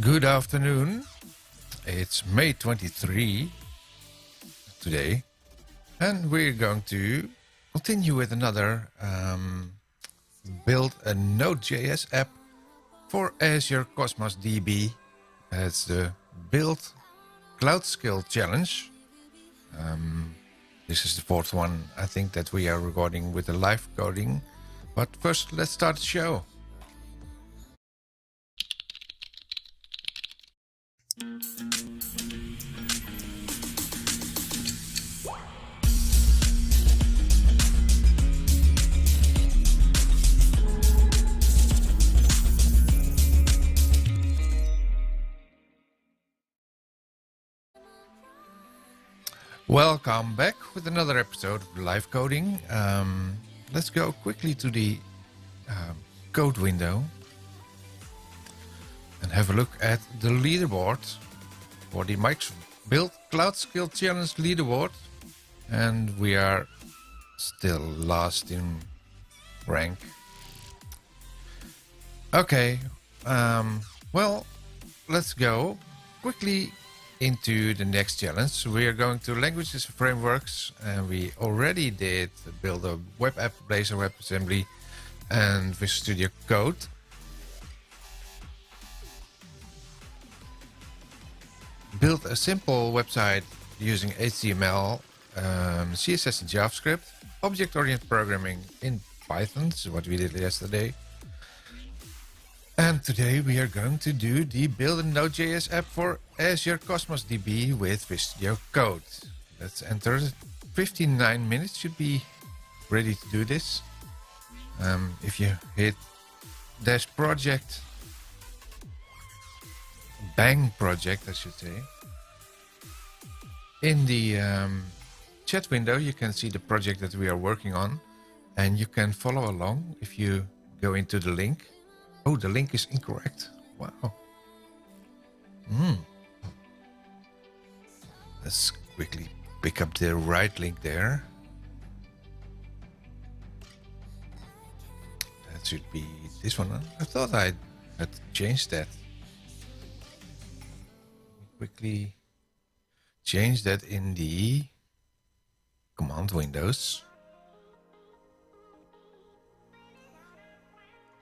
Good afternoon. It's May 23 today, and we're going to continue with another build a Node.js app for Azure Cosmos DB. It's the Build Cloud Skill Challenge. This is the fourth one, I think, that we are recording with the live coding. But first, let's start the show. Welcome back with another episode of live coding. Let's go quickly to the code window and have a look at the leaderboard for the Microsoft Build Cloud Skill Challenge leaderboard. And we are still last in rank. Okay, well, let's go quickly into the next challenge. We are going to languages and frameworks, and we already did build a web app, Blazor WebAssembly, and Visual Studio Code. Build a simple website using HTML, CSS and JavaScript, object-oriented programming in Python, this is what we did yesterday. And today we are going to do the build a Node.js app for Azure Cosmos DB with Visual Studio Code. Let's enter. 59 minutes should be ready to do this. If you hit dash project, bang project I should say, in the chat window you can see the project that we are working on, and you can follow along if you go into the link. Oh, the link is incorrect. Wow. Let's quickly pick up the right link there. That should be this one. I thought I had changed that. Quickly change that in the command windows.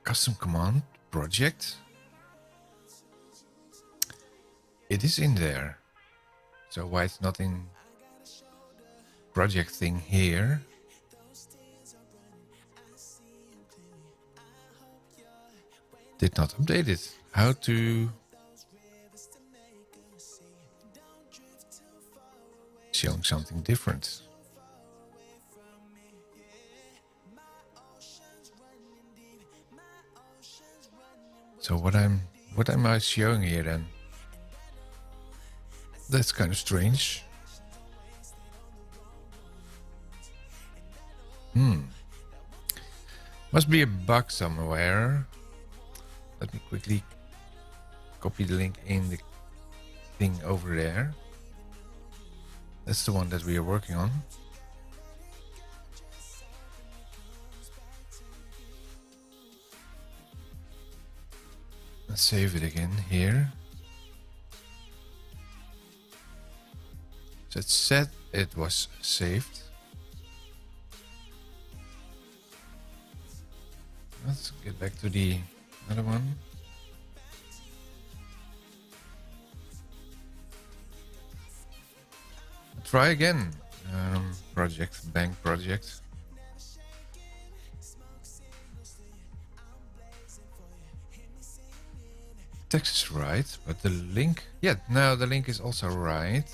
Custom command project. It is in there. So why it's not in project thing here? Did not update it. How to showing something different. So what am I showing here then? That's kind of strange. Must be a bug somewhere. Let me quickly copy the link in the thing over there. That's the one that we are working on. Let's save it again here. So it said it was saved. Let's get back to the other one. Try again. Project, bank project. Text is right, but the link, yeah, now the link is also right.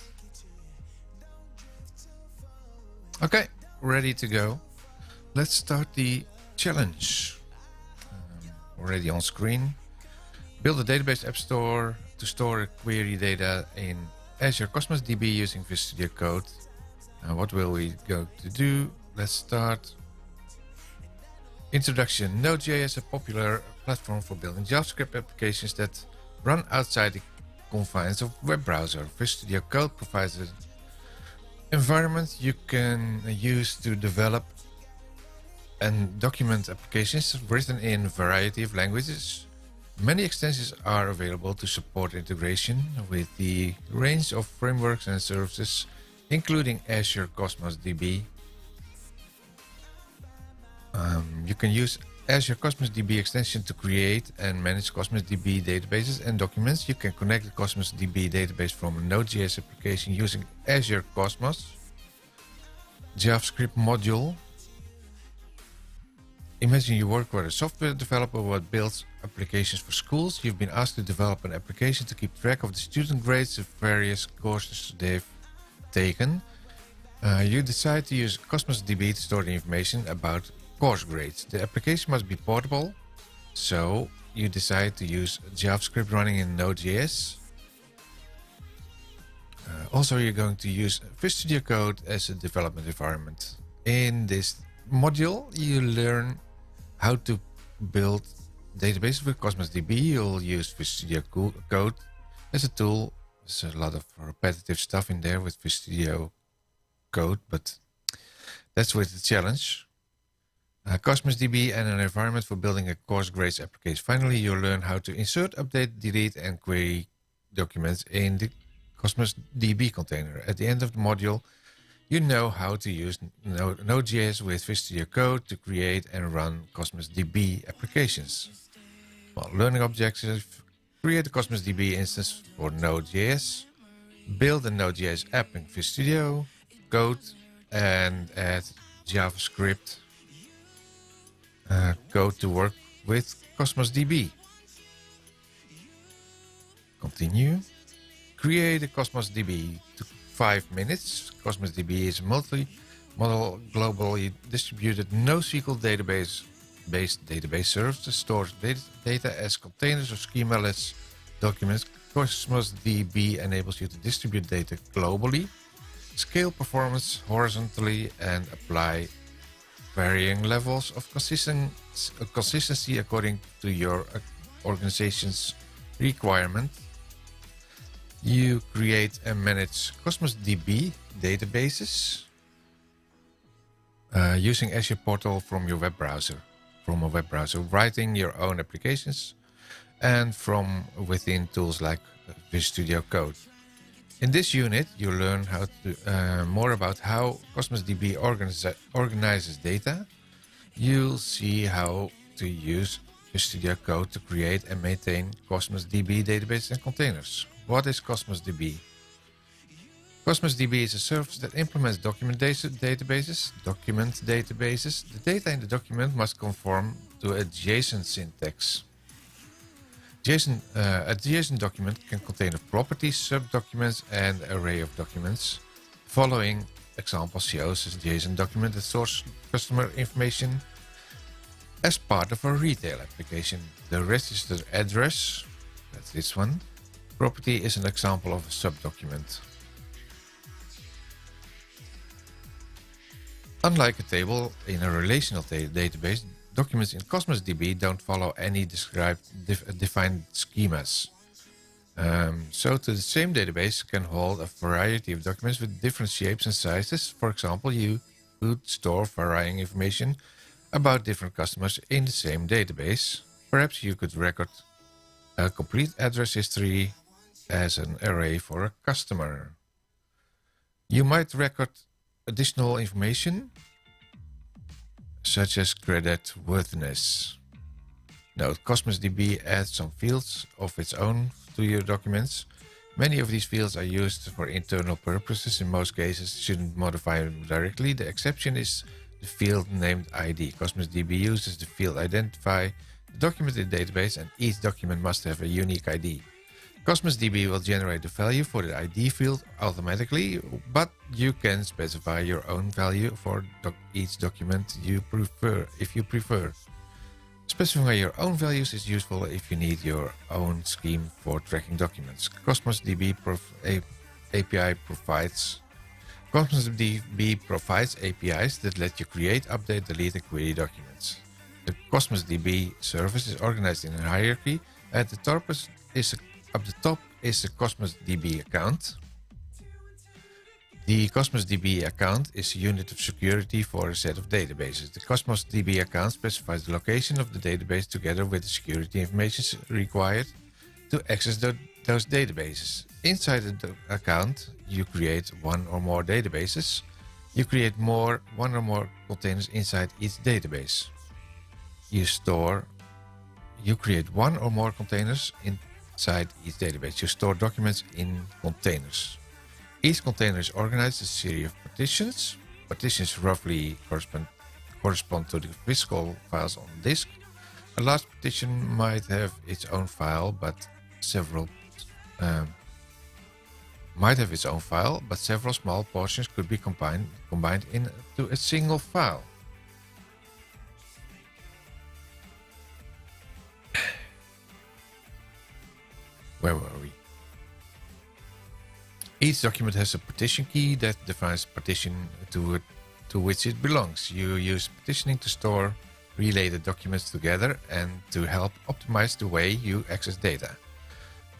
Okay, ready to go. Let's start the challenge. Already on screen. Build a database app store to store query data in Azure Cosmos DB using Visual Studio Code. What will we go to do? Let's start. Introduction. Node.js, a popular platform for building JavaScript applications that run outside the confines of web browser. Visual Studio Code provides an environment you can use to develop and document applications written in a variety of languages. Many extensions are available to support integration with the range of frameworks and services, including Azure Cosmos DB. You can use Azure Cosmos DB extension to create and manage Cosmos DB databases and documents. You can connect the Cosmos DB database from a Node.js application using Azure Cosmos JavaScript module. Imagine you work for a software developer who builds applications for schools. You've been asked to develop an application to keep track of the student grades of various courses they've taken. You decide to use Cosmos DB to store the information about course grades. The application must be portable, so you decide to use JavaScript running in Node.js. Also, you're going to use Visual Studio Code as a development environment. In this module, you learn how to build databases with Cosmos DB. You'll use Visual Studio Code as a tool. There's a lot of repetitive stuff in there with Visual Studio Code, but that's with the challenge. Cosmos DB and an environment for building a course grades application. Finally, you'll learn how to insert, update, delete, and query documents in the Cosmos DB container. At the end of the module, you know how to use Node.js with Visual Studio Code to create and run Cosmos DB applications. Well, learning objective: create a Cosmos DB instance for Node.js, build a Node.js app in Visual Studio Code, and add JavaScript code to work with Cosmos DB. Continue. Create a Cosmos DB to 5 minutes. Cosmos DB is a multi-model, globally distributed NoSQL database-based database service that stores data as containers or schema-less documents. Cosmos DB enables you to distribute data globally, scale performance horizontally, and apply varying levels of consistency according to your organization's requirement. You create and manage Cosmos DB databases using Azure Portal from a web browser, writing your own applications, and from within tools like Visual Studio Code. In this unit, you learn more about how Cosmos DB organizes data. You'll see how to use Visual Studio Code to create and maintain Cosmos DB databases and containers. What is Cosmos DB? Cosmos DB is a service that implements document databases. The data in the document must conform to a JSON syntax. A JSON document can contain a property, subdocuments, and array of documents. Following example shows a JSON document that stores customer information as part of a retail application. The registered address, that's this one. Property is an example of a subdocument. Unlike a table in a relational database, documents in Cosmos DB don't follow any defined schemas. So the same database can hold a variety of documents with different shapes and sizes. For example, you could store varying information about different customers in the same database. Perhaps you could record a complete address history as an array for a customer. You might record additional information such as credit worthiness. Note, Cosmos DB adds some fields of its own to your documents. Many of these fields are used for internal purposes. In most cases, you shouldn't modify them directly. The exception is the field named ID. Cosmos DB uses the field identify the document in the database, and each document must have a unique ID. Cosmos DB will generate the value for the ID field automatically, but you can specify your own value for each document you prefer, if you prefer. Specifying your own values is useful if you need your own scheme for tracking documents. Cosmos DB provides APIs that let you create, update, delete, and query documents. The Cosmos DB service is organized in a hierarchy. At the top is a Cosmos DB account. The Cosmos DB account is a unit of security for a set of databases. The Cosmos DB account specifies the location of the database together with the security information required to access those databases. Inside the account, you create one or more databases. You create one or more containers inside each database. You create one or more containers inside each database. You store documents in containers. Each container is organized as a series of partitions. Partitions roughly correspond to the physical files on the disk. A large partition might have its own file, but several small portions could be combined into a single file. Where were we? Each document has a partition key that defines the partition to which it belongs. You use partitioning to store related documents together and to help optimize the way you access data.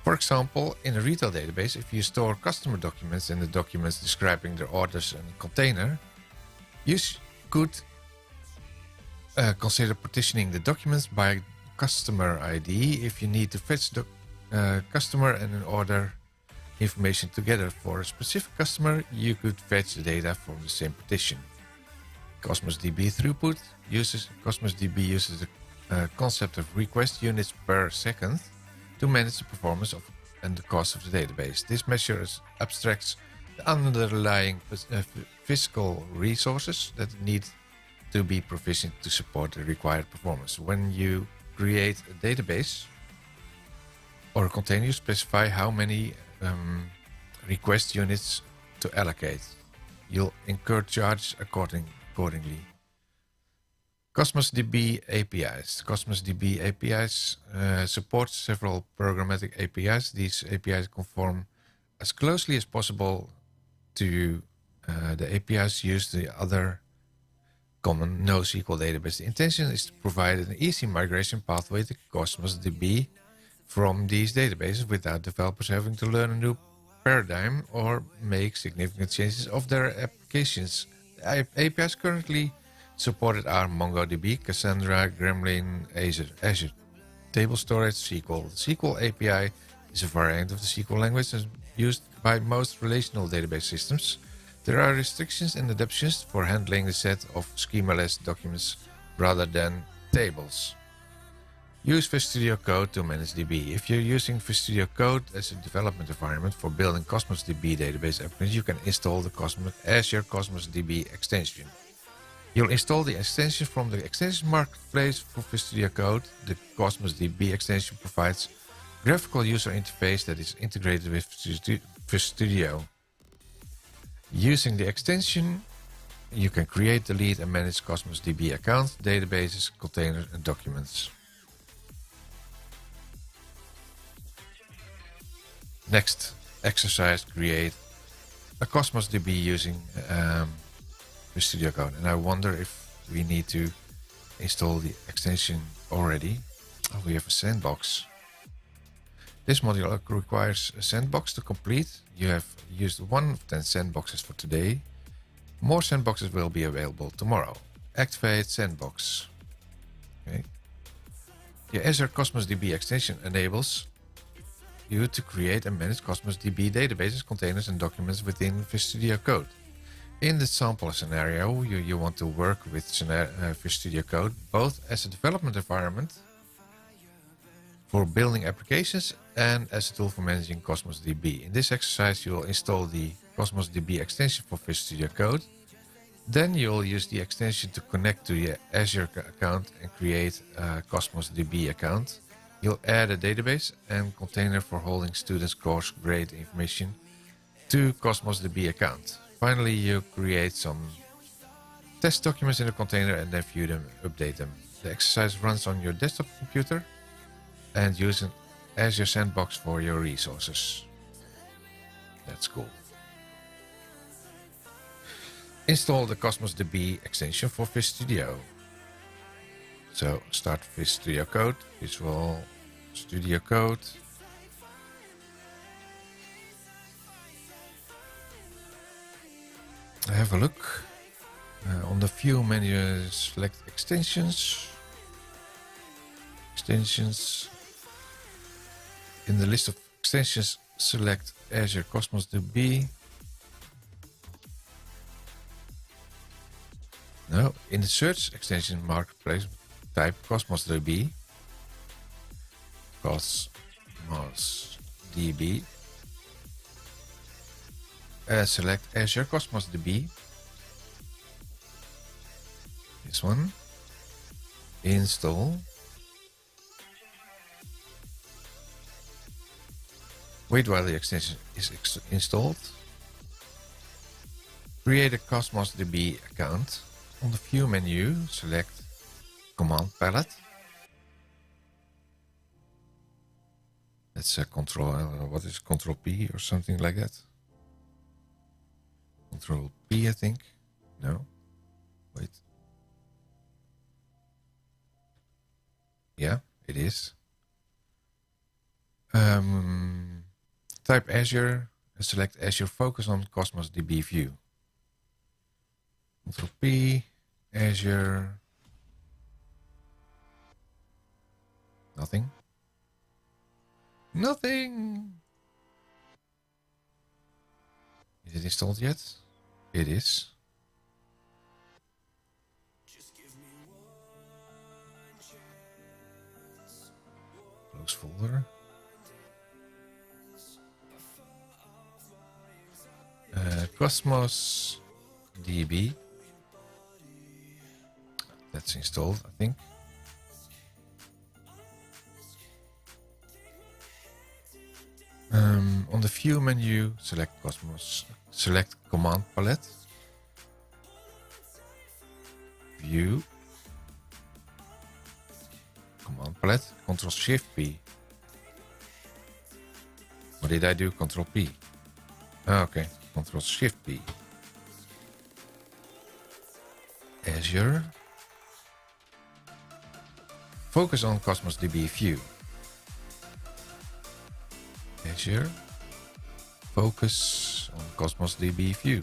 For example, in a retail database, if you store customer documents and the documents describing their orders in a container, you could consider partitioning the documents by customer ID if you need to fetch the customer and an order information together for a specific customer. You could fetch the data from the same partition. Cosmos DB throughput uses the concept of request units per second to manage the performance and the cost of the database. This measure abstracts the underlying physical resources that need to be provisioned to support the required performance. When you create a database or a container, you specify how many request units to allocate. You'll incur charges accordingly. Cosmos DB APIs. Cosmos DB APIs supports several programmatic APIs. These APIs conform as closely as possible to the APIs used in the other common NoSQL database. The intention is to provide an easy migration pathway to Cosmos DB from these databases without developers having to learn a new paradigm or make significant changes of their applications. The APIs currently supported are MongoDB, Cassandra, Gremlin, Azure Table Storage, SQL. The SQL API is a variant of the SQL language and used by most relational database systems. There are restrictions and adaptations for handling the set of schemaless documents rather than tables. Use VStudio Code to manage DB. If you're using VStudio Code as a development environment for building Cosmos DB database applications, you can install the Azure Cosmos DB extension. You'll install the extension from the extension marketplace for VStudio Code. The Cosmos DB extension provides a graphical user interface that is integrated with VStudio. Using the extension, you can create, delete, and manage Cosmos DB accounts, databases, containers, and documents. Next exercise, create a Cosmos DB using VStudio Code. And I wonder if we need to install the extension already. Oh, we have a sandbox. This module requires a sandbox to complete. You have used one of 10 sandboxes for today. More sandboxes will be available tomorrow. Activate sandbox. Okay. The Azure Cosmos DB extension enables you to create and manage Cosmos DB databases, containers, and documents within VStudio Code. In the sample scenario, you want to work with VStudio Code both as a development environment for building applications and as a tool for managing Cosmos DB. In this exercise, you will install the Cosmos DB extension for VStudio Code. Then you'll use the extension to connect to your Azure account and create a Cosmos DB account. You'll add a database and container for holding students' course grade information to Cosmos DB account. Finally, you create some test documents in the container and then view them, update them. The exercise runs on your desktop computer and use an Azure Sandbox for your resources. That's cool. Install the Cosmos DB extension for VStudio. So start VStudio Code, Visual Studio Code. Have a look. On the view menu, select extensions. Extensions. In the list of extensions, select Azure Cosmos DB. No, in the search extension marketplace, type Cosmos DB. Cosmos DB. Select Azure Cosmos DB. This one. Install. Wait while the extension is installed. Create a Cosmos DB account. On the view menu, select command palette. That's a control, I don't know, what is control P or something like that? Control P, I think. No. Wait. Yeah, it is. Type Azure and select Azure Focus on Cosmos DB view. Control P, Azure. Nothing. Nothing. Is it installed yet? It is. Close folder. Cosmos DB. That's installed, I think. On the view menu, select Cosmos. Select command palette. View. Command palette. Control Shift P. What did I do? Control P. Oh, okay. Control Shift P. Azure. Focus on Cosmos DB view. Azure. Focus on Cosmos DB view.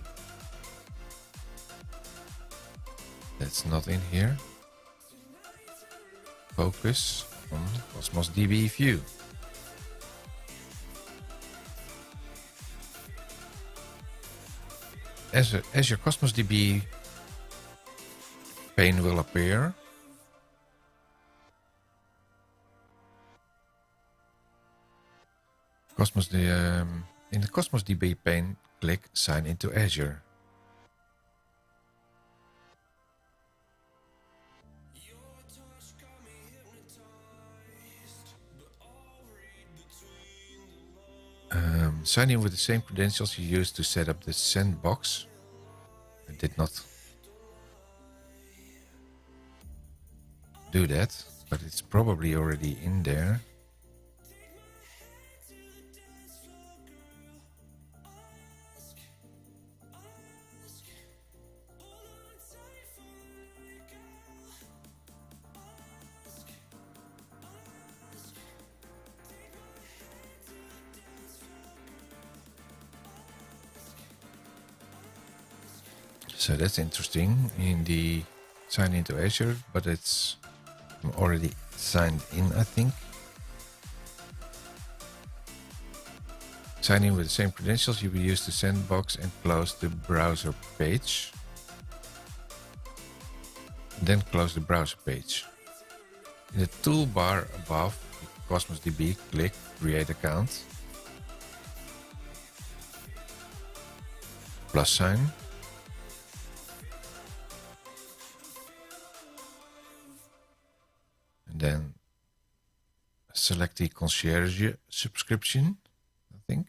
That's not in here. Focus on Cosmos DB view. Azure Cosmos DB pane will appear. In the Cosmos DB pane, click Sign into Azure. Sign in with the same credentials you used to set up the sandbox. I did not do that, but it's probably already in there. So that's interesting in the sign into Azure, but it's already signed in, I think. Sign in with the same credentials you will use to sandbox and close the browser page. Then close the browser page. In the toolbar above Cosmos DB, click Create Account. Plus sign. And then select the concierge subscription, I think.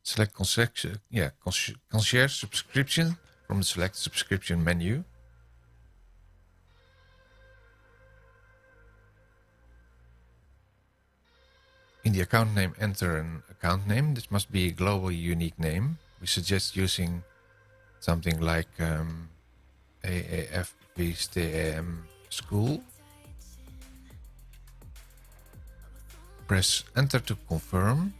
Select concierge subscription from the select subscription menu. In the account name, enter an account name. This must be a global unique name. We suggest using something like AAFVSTAM school. Press enter to confirm.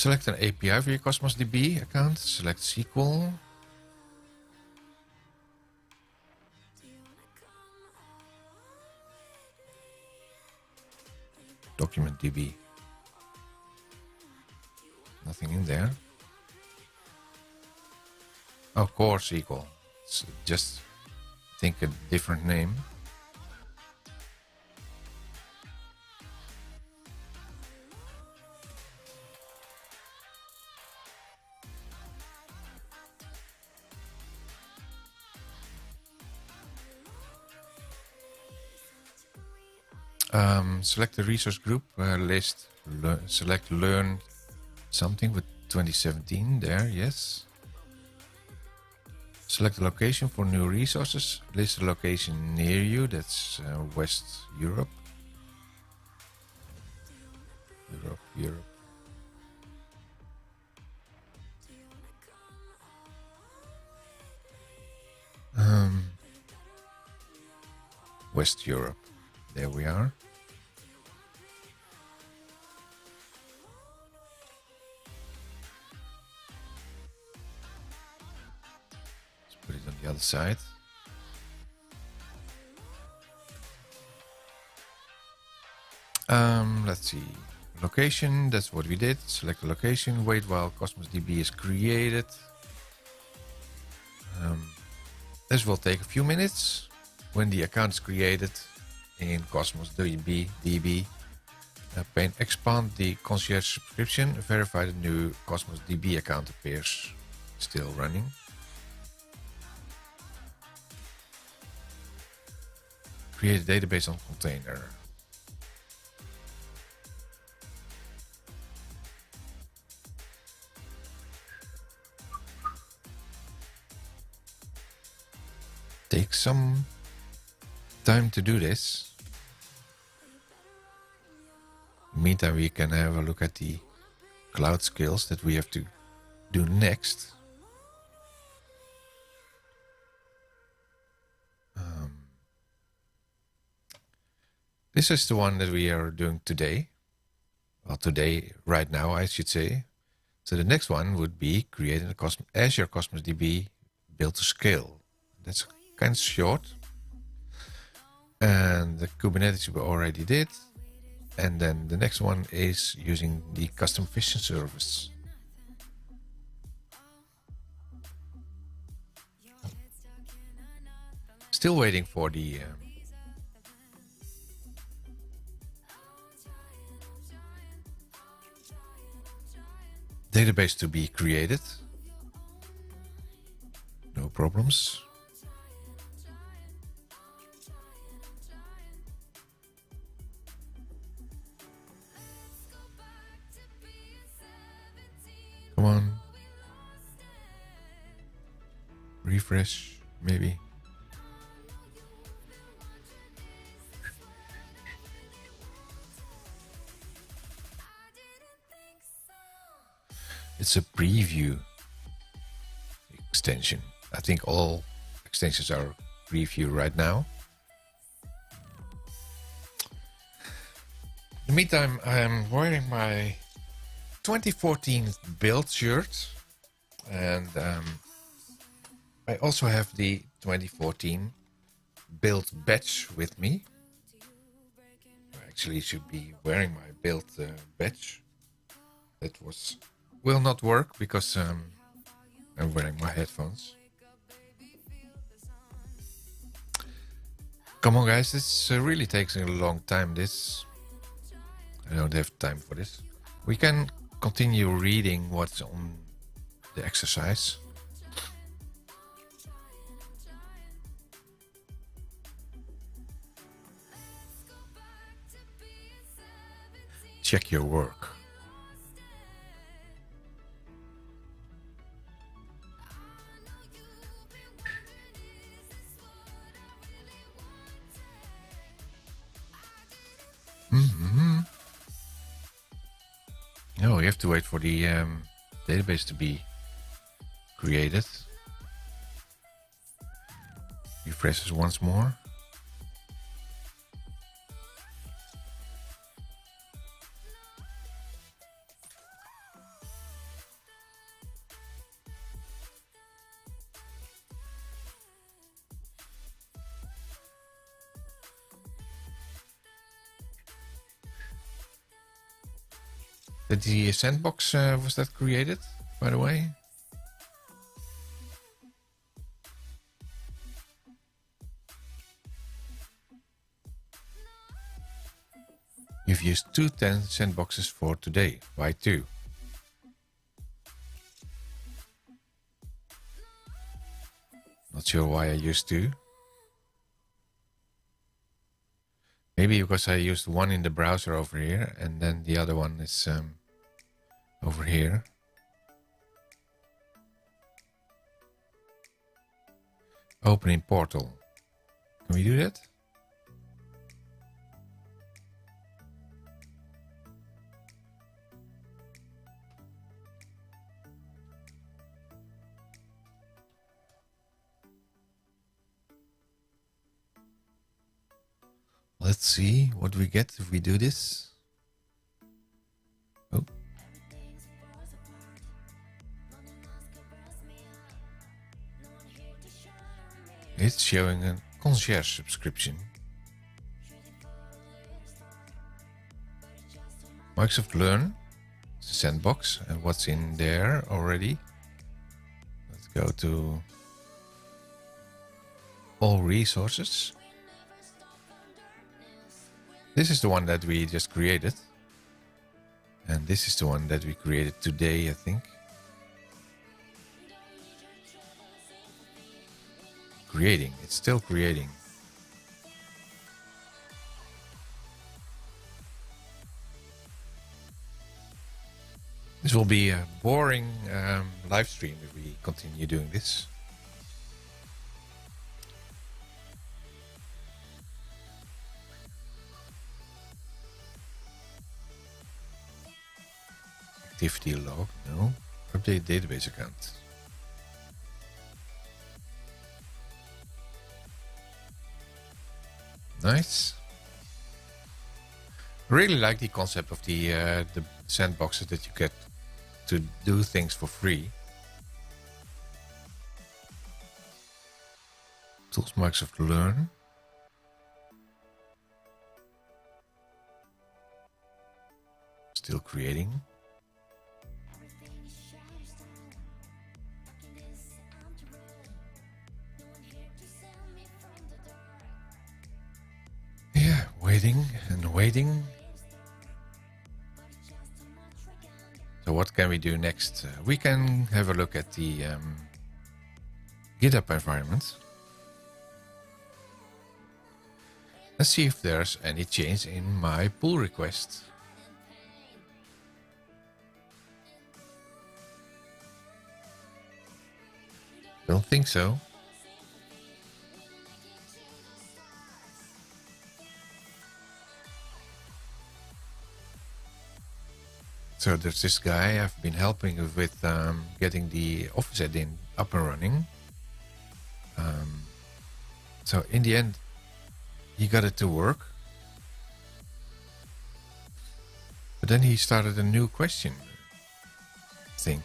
Select an API for your Cosmos DB account. Select SQL. Document DB. Nothing in there. Oh, Core SQL. It's just, I think, a different name. Select the resource group list. Select learn something with 2017. There, yes. Select the location for new resources. List the location near you. That's West Europe. Europe. West Europe. There we are. Let's put it on the other side. Let's see. Location, that's what we did. Select the location. Wait while Cosmos DB is created. This will take a few minutes. When the account is created in Cosmos DB, expand the concierge subscription. Verify the new Cosmos DB account appears. Still running. Create a database on container. Take some time to do this. In the meantime, we can have a look at the cloud skills that we have to do next. This is the one that we are doing today. Well, today, right now, I should say. So the next one would be creating a Azure Cosmos DB build to scale. That's kind of short. And the Kubernetes we already did. And then the next one is using the custom vision service. Still waiting for the database to be created. No problems. Come on. Refresh, maybe. It's a preview extension. I think all extensions are preview right now. In the meantime, I'm wearing my 2014 build shirt, and I also have the 2014 build badge with me. I actually should be wearing my build badge. That will not work because I'm wearing my headphones. Come on, guys, this really takes a long time. I don't have time for this. We can continue reading what's on the exercise. Check your work. No, you have to wait for the database to be created. Refresh this once more. Did the sandbox, was that created, by the way? You've used 210 sandboxes for today. Why 2? Not sure why I used 2. Maybe because I used one in the browser over here, and then the other one is over here. Opening portal. Can we do that? Let's see what we get if we do this. Oh. It's showing a concierge subscription. Microsoft Learn, it's a sandbox, and what's in there already? Let's go to all resources. This is the one that we just created. And this is the one that we created today, I think. Creating, it's still creating. This will be a boring live stream if we continue doing this. Activity log, no. Update database account. Nice. Really like the concept of the sandboxes that you get to do things for free. Tools Microsoft Learn. Still creating. Yeah, waiting and waiting. So what can we do next? We can have a look at the GitHub environment. Let's see if there's any change in my pull request. Don't think so. So there's this guy I've been helping with getting the Office add-in up and running. So in the end, he got it to work. But then he started a new question, I think.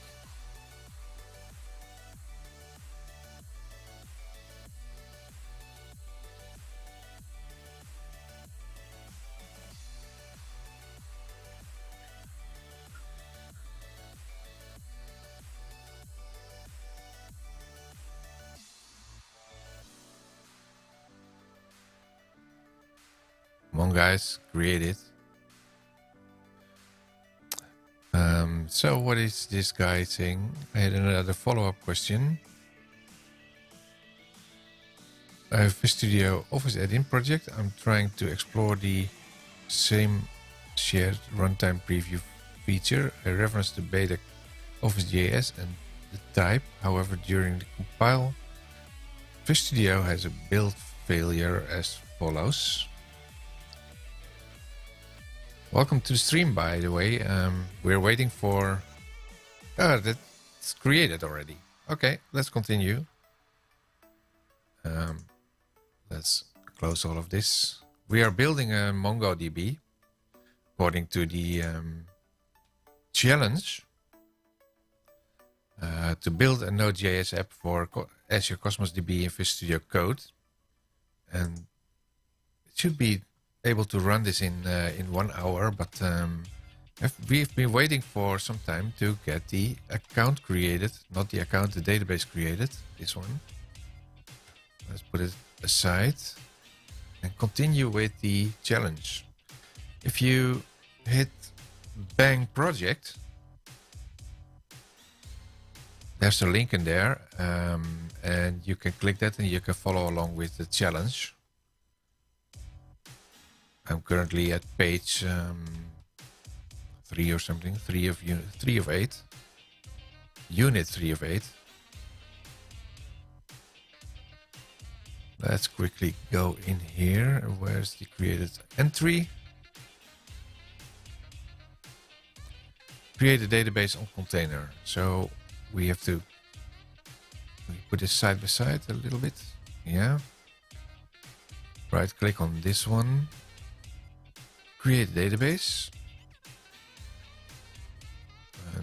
Come on, guys, create it. So what is this guy saying? I had another follow-up question. I have a Studio Office add-in project. I'm trying to explore the same shared runtime preview feature. I reference the beta Office.js and the type. However, during the compile, Studio has a build failure as follows. Welcome to the stream, by the way. We're waiting for... Oh, that's created already. Okay, let's continue. Let's close all of this. We are building a MongoDB according to the challenge to build a Node.js app for Azure Cosmos DB in Visual Studio Code. And it should be able to run this in 1 hour, but We've been waiting for some time to get the account created, not the account, the database created, this one. Let's put it aside and continue with the challenge. If you hit Bang Project, there's a link in there, and you can click that and you can follow along with the challenge. I'm currently at page 3 or something, 3 of 8, unit 3 of 8. Let's quickly go in here. Where's the created entry? Create a database on container. So we have to put this side by side a little bit. Yeah. Right click on this one. Create a database.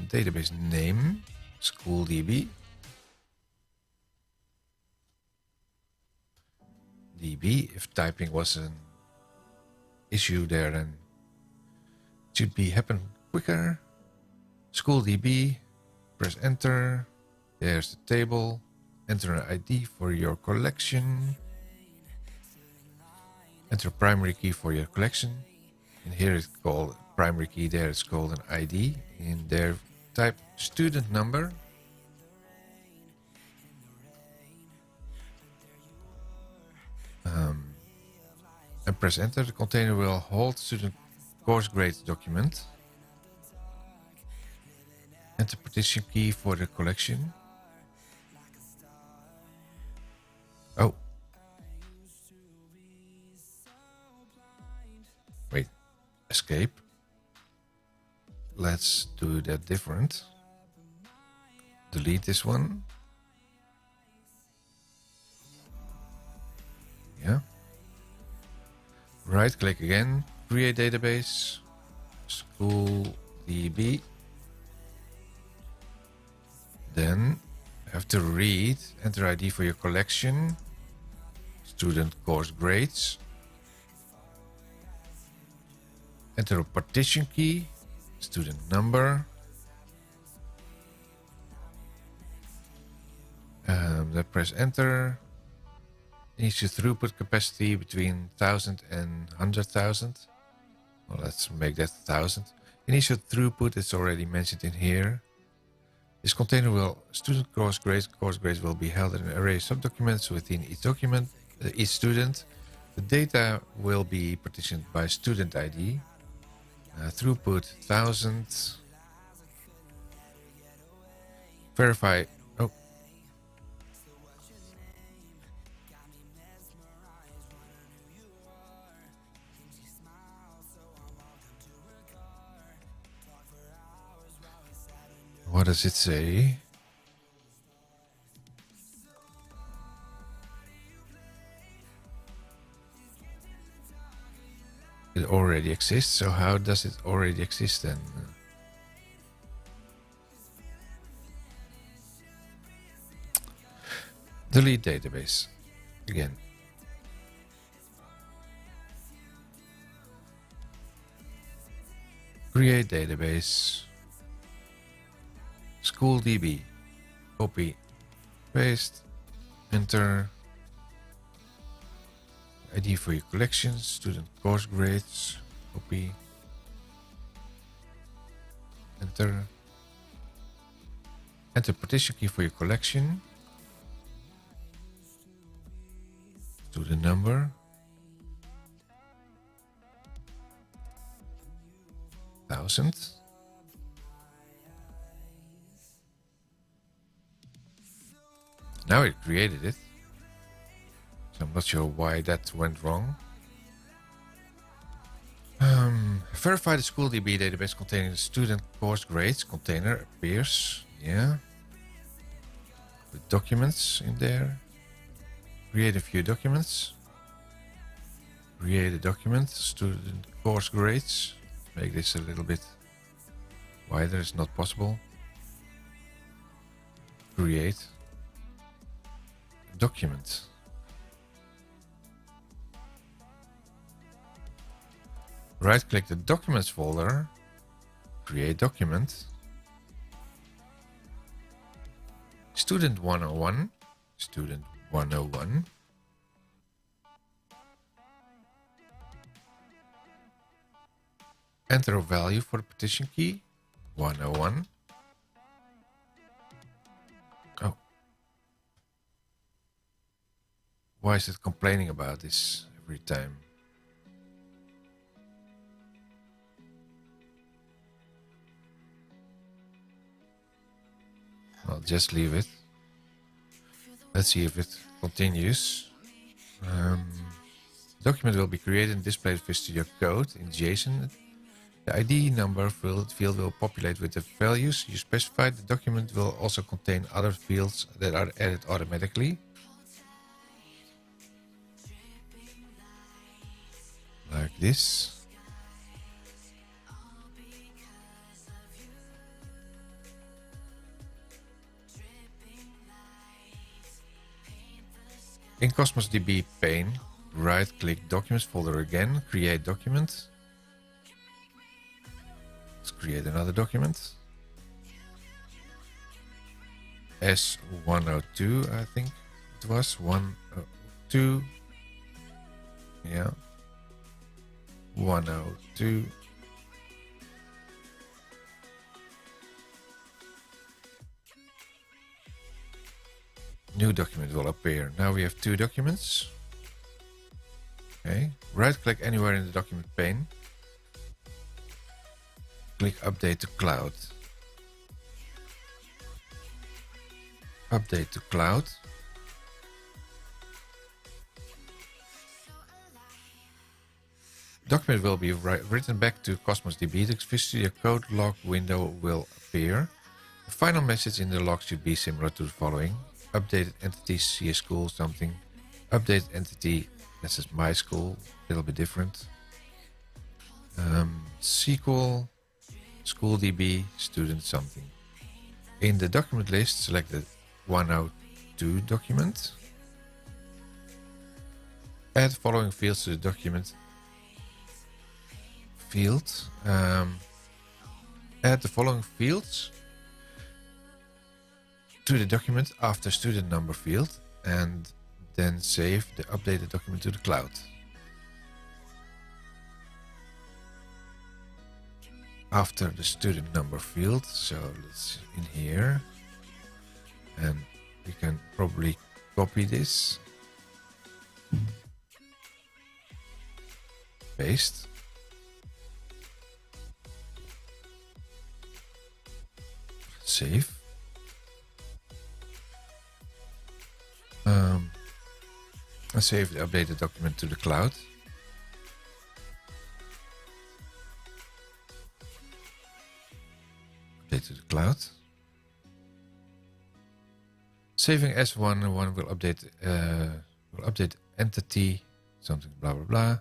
Database name, school DB. DB, if typing was an issue there, then it should be happen quicker. School DB, press enter. There's the table. Enter an ID for your collection. Enter primary key for your collection. And here it's called primary key, there it's called an ID. In there type student number. And press enter. The container will hold student course grade document. Enter partition key for the collection. Oh. Wait. Escape. Let's do that different. Delete this one. Yeah. Right click again. Create database. School DB. Then have to read. Enter ID for your collection. Student course grades. Enter a partition key. Student number. Then press enter. Initial throughput capacity between 1000 and 100,000. Well, let's make that 1000. Initial throughput is already mentioned in here. This container will student course grades. Course grades will be held in an array of subdocuments within each document, each student. The data will be partitioned by student ID. Throughput 1000. Verify. Oh. What does it say? It already exists, so how does it already exist then? Delete database. Again. Create database. School DB. Copy. Paste. Enter. ID for your collections, student course grades, copy, enter. Enter partition key for your collection, student number, 1000. Now it created it. So I'm not sure why that went wrong. Verify the school DB database containing the student course grades container appears. Yeah. With documents in there. Create a few documents. Create a document, student course grades. Make this a little bit wider, it's not possible. Create a document. Right click the documents folder create document. Student 101. Student 101. Enter a value for the partition key. 101. Oh. Why is it complaining about this every time? I'll just leave it. Let's see if it continues. Document will be created and displayed with Studio Code in JSON. The ID number field will populate with the values you specified. The document will also contain other fields that are added automatically. Like this. In Cosmos DB pane, right-click Documents folder again, create document. Let's create another document. S102, I think it was 102. Yeah, 102. New document will appear. Now we have two documents. Okay, right-click anywhere in the document pane. Click Update to Cloud. Update to Cloud. Document will be written back to Cosmos DB. The Visual Studio Code log window will appear. The final message in the log should be similar to the following. Updated entity, see a school, something. Updated entity, this is my school, a little bit different. SQL, school DB, student, something. In the document list, select the 102 document. Add following fields to the document field. Add the following fields to the document after student number field, and then save the updated document to the cloud. After the student number field, so let's in here, and we can probably copy this, paste, save. And save the updated document to the cloud. Update to the cloud. Saving S1 will update entity, something blah blah blah.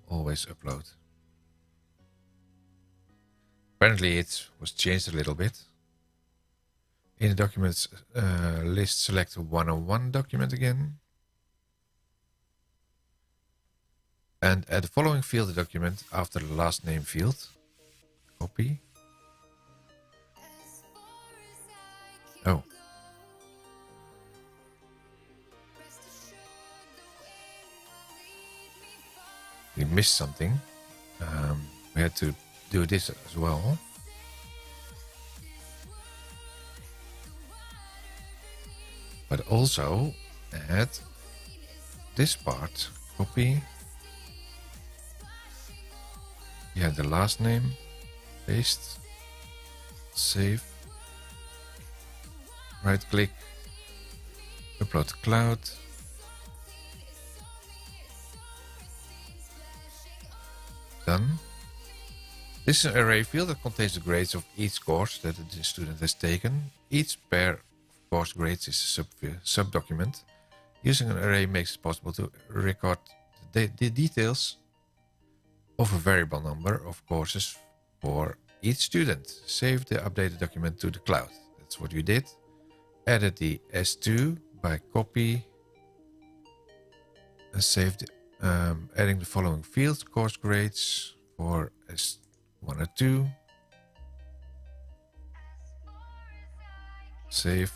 Always upload. Apparently it was changed a little bit. In the documents list, select the 101 document again. And add the following field document after the last name field. Copy. Oh. We missed something. We had to do this as well. But also add this part. Copy. Yeah, the last name, paste, save, right click, upload to cloud, done. This is an array field that contains the grades of each course that the student has taken. Each pair of course grades is a sub-document. Using an array makes it possible to record the details of a variable number of courses for each student. Save the updated document to the cloud. That's what we did. Added the S2 by copy. And saved, adding the following fields, course grades for S1 or 2. Save.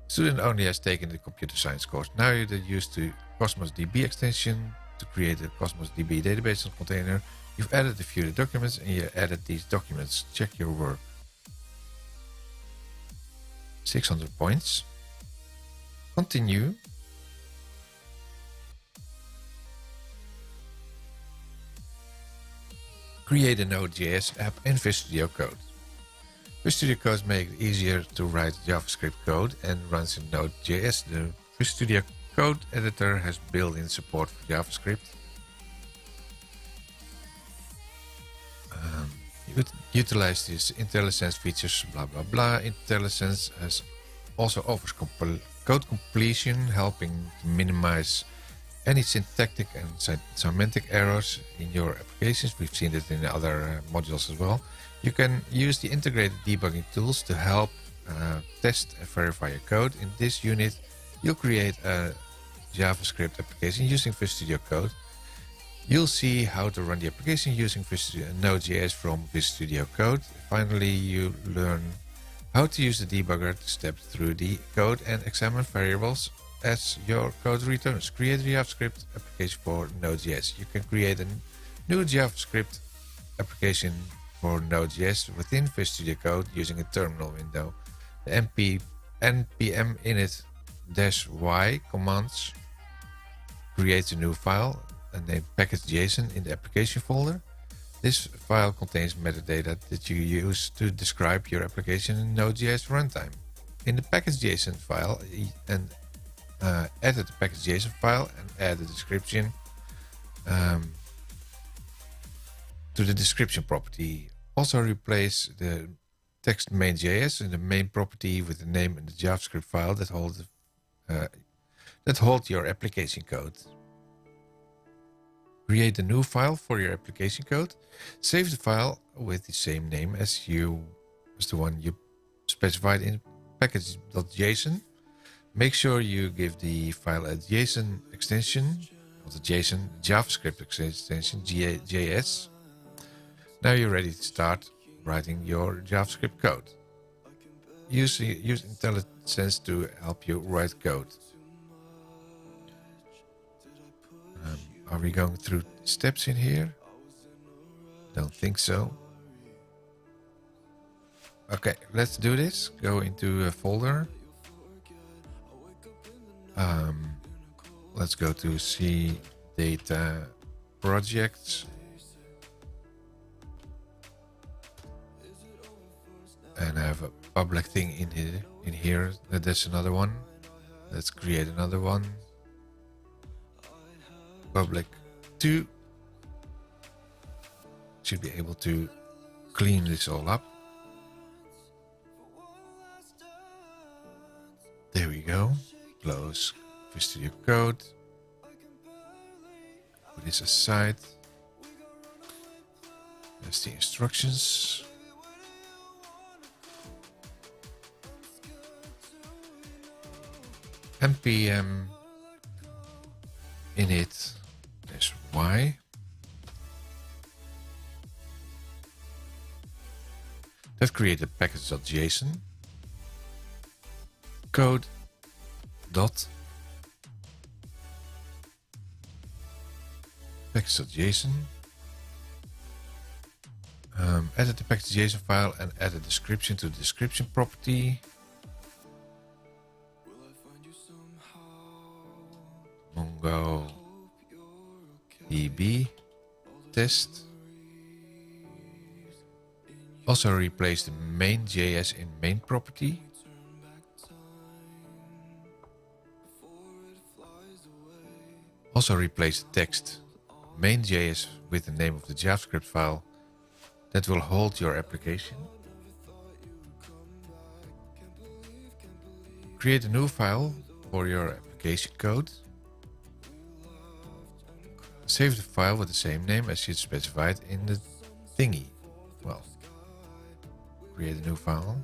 Student only has taken the computer science course. Now you use the Cosmos DB extension to create a Cosmos DB database container. You've added a few documents and you added these documents. Check your work. 600 points. Continue. Create a Node.js app in Visual Studio Code. Visual Studio Code makes it easier to write JavaScript code and runs in Node.js. The Visual Studio Code editor has built-in support for JavaScript. Utilize these IntelliSense features, blah blah blah. IntelliSense has also offers code completion, helping to minimize any syntactic and semantic errors in your applications. We've seen it in other modules as well. You can use the integrated debugging tools to help test and verify your code. In this unit, you'll create a JavaScript application using Visual Studio Code. You'll see how to run the application using Node.js from Visual Studio Code. Finally, you learn how to use the debugger to step through the code and examine variables as your code returns. Create a JavaScript application for Node.js. You can create a new JavaScript application for Node.js within Visual Studio Code using a terminal window. The npm init-y commands creates a new file named package.json in the application folder. This file contains metadata that you use to describe your application in Node.js runtime. In the package.json file, edit the package.json file and add a description to the description property. Also replace the text main.js in the main property with the name and the JavaScript file that hold your application code. Create a new file for your application code. Save the file with the same name as the one you specified in package.json. Make sure you give the file a JSON extension, not a JSON, JavaScript extension, JS. Now you're ready to start writing your JavaScript code. Use IntelliSense to help you write code. Are we going through steps in here? Don't think so. Okay, let's do this. Go into a folder. Let's go to C data projects. And I have a public thing in here. There's another one. Let's create another one. Public 2. Should be able to clean this all up. There we go. Close Visual Studio Code. Put this aside. There's the instructions. npm init-y. That created package.json. Code dot package.json. Edit the package.json file and add a description to the description property. Mongo DB test. Also replace the main.js in main property. Also replace the text main.js with the name of the JavaScript file that will hold your application. Create a new file for your application code. Save the file with the same name as you specified in the thingy. Well, create a new file.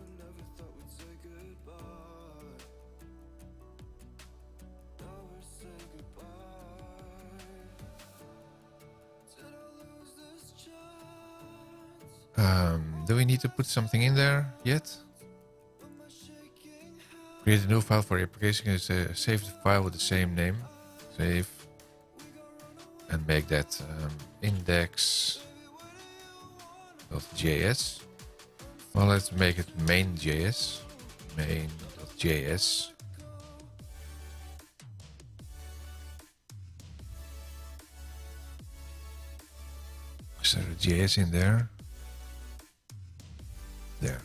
Do we need to put something in there yet? Create a new file for your application. Save the file with the same name. Save. And make that index.js. Well, let's make it main.js. Main.js. Is there a JS in there? There.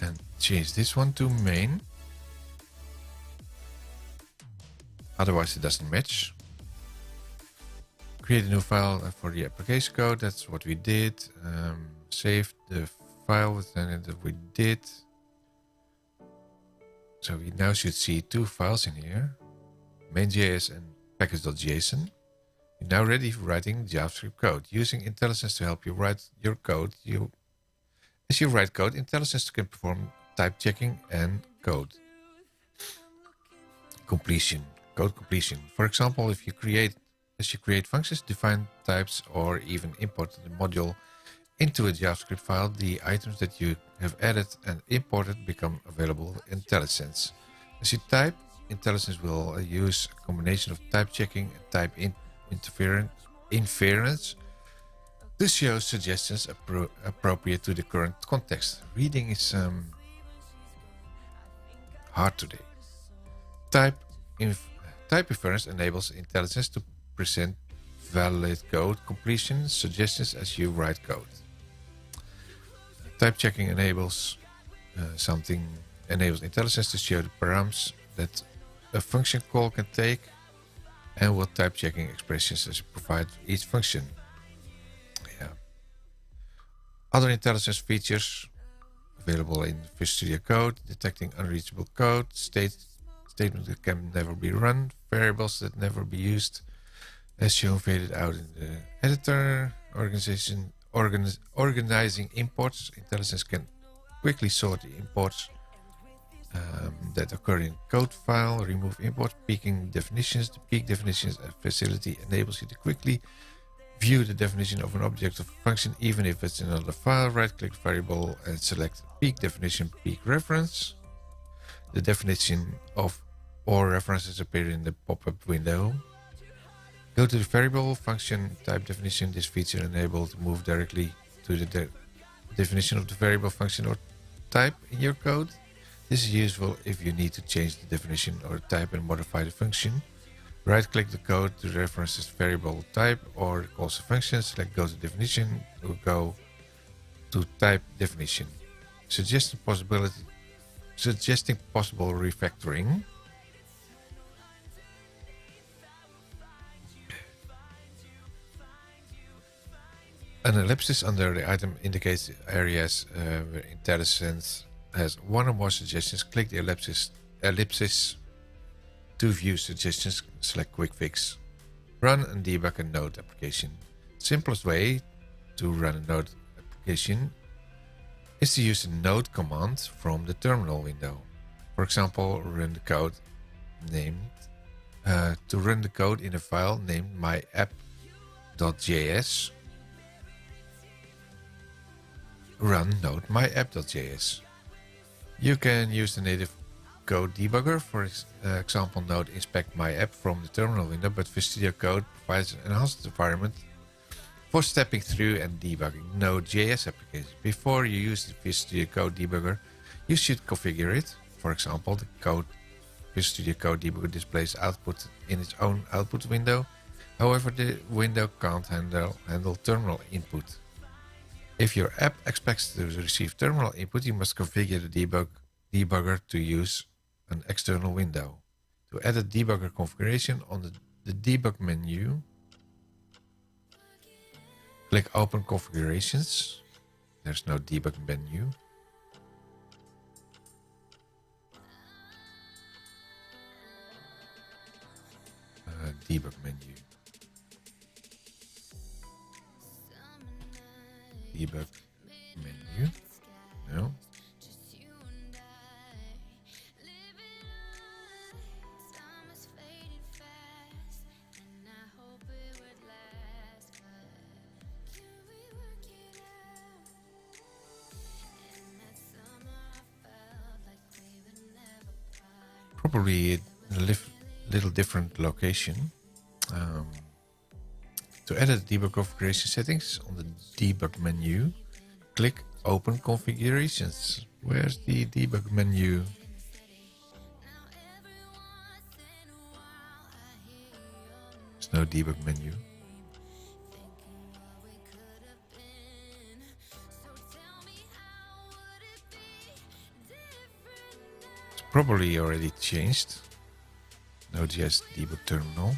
And change this one to main. Otherwise it doesn't match. Create a new file for the application code. That's what we did. Save the file that we did. So we now should see two files in here. Main.js and package.json. You're now ready for writing JavaScript code. Using IntelliSense to help you write your code. As you write code, IntelliSense can perform type checking and code completion. Code completion. For example, as you create functions, define types, or even import the module into a JavaScript file, the items that you have added and imported become available in IntelliSense. As you type, IntelliSense will use a combination of type checking and type inference to show suggestions appropriate to the current context. Reading is hard today. Type inference enables IntelliSense to present valid code completion suggestions as you write code. Type checking enables IntelliSense to show the params that a function call can take and what type checking expressions as you provide for each function. Yeah. Other IntelliSense features available in Visual Studio Code: detecting unreachable code, statements that can never be run, variables that never be used, as shown faded out in the editor. Organizing imports. IntelliSense can quickly sort the imports that occur in code file, remove imports, peaking definitions. The peak definitions facility enables you to quickly view the definition of an object of a function, even if it's in another file. Right-click variable and select peak definition, peak reference. The definition of all references appear in the pop-up window. Go to the variable function type definition. This feature enables to move directly to the definition of the variable function or type in your code. This is useful if you need to change the definition or type and modify the function. Right-click the code to reference this variable type or calls a function. Select go to definition or go to type definition. Suggesting possible refactoring. An ellipsis under the item indicates the areas where IntelliSense has one or more suggestions. Click the ellipsis to view suggestions. Select Quick Fix. Run and debug a Node application. Simplest way to run a Node application is to use the Node command from the terminal window. For example, run the code in a file named myapp.js. Run node myapp.js. You can use the native code debugger, for example node inspect myapp from the terminal window, but Visual Studio Code provides an enhanced environment for stepping through and debugging Node.js applications. Before you use the Visual Studio Code debugger, you should configure it. For example, the Visual Studio Code debugger displays output in its own output window. However, the window can't handle terminal input. If your app expects to receive terminal input, you must configure the debugger to use an external window. To add a debugger configuration on the debug menu, click Open Configurations. There's no debug menu. Debug menu. Debug menu. No. probably in a little different location. To edit debug configuration settings, on the debug menu, click Open Configurations. Where's the debug menu? There's no debug menu. It's probably already changed. Node.js debug terminal.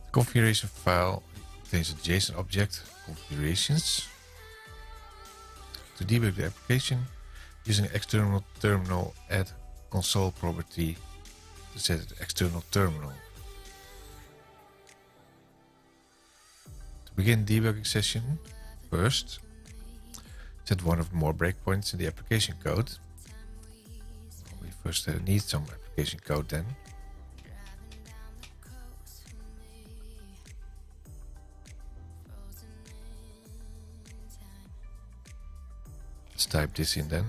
The configuration file contains a JSON object configurations. To debug the application, using external terminal, add console property to set it to external terminal. To begin debugging session, first set one or more breakpoints in the application code. We first need some application code then. Let's type this in then.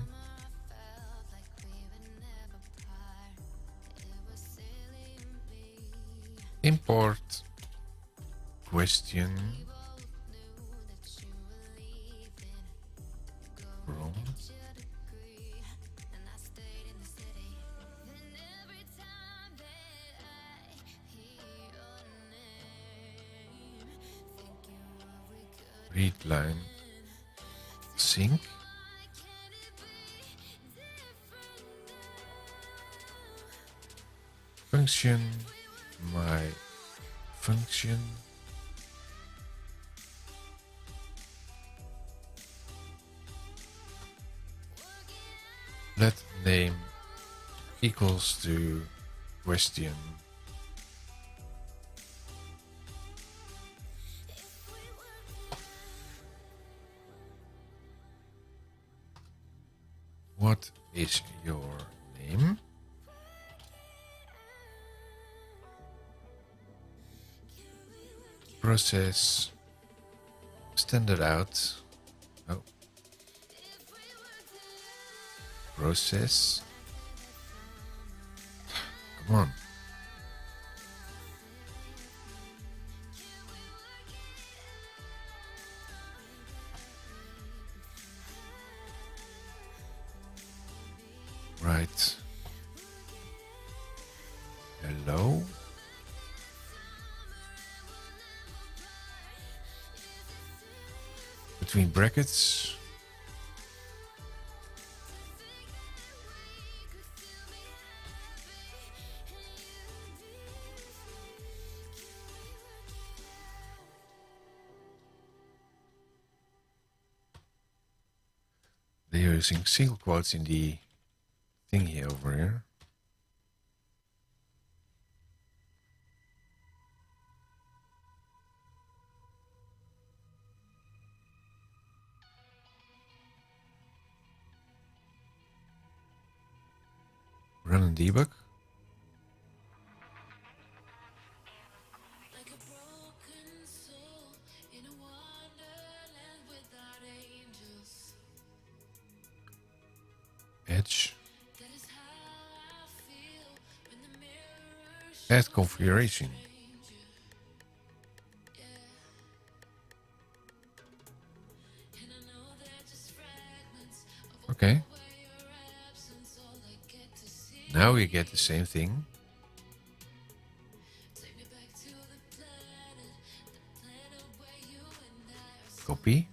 Import question from readline sync. Function my function let name equals to question. What is your name? Process standard out. Oh. Process. Come on. Right. Hello. Between brackets. They're using single quotes in the thing here over here. Run and debug. Edge. Add configuration. Okay. Now we get the same thing. Copy.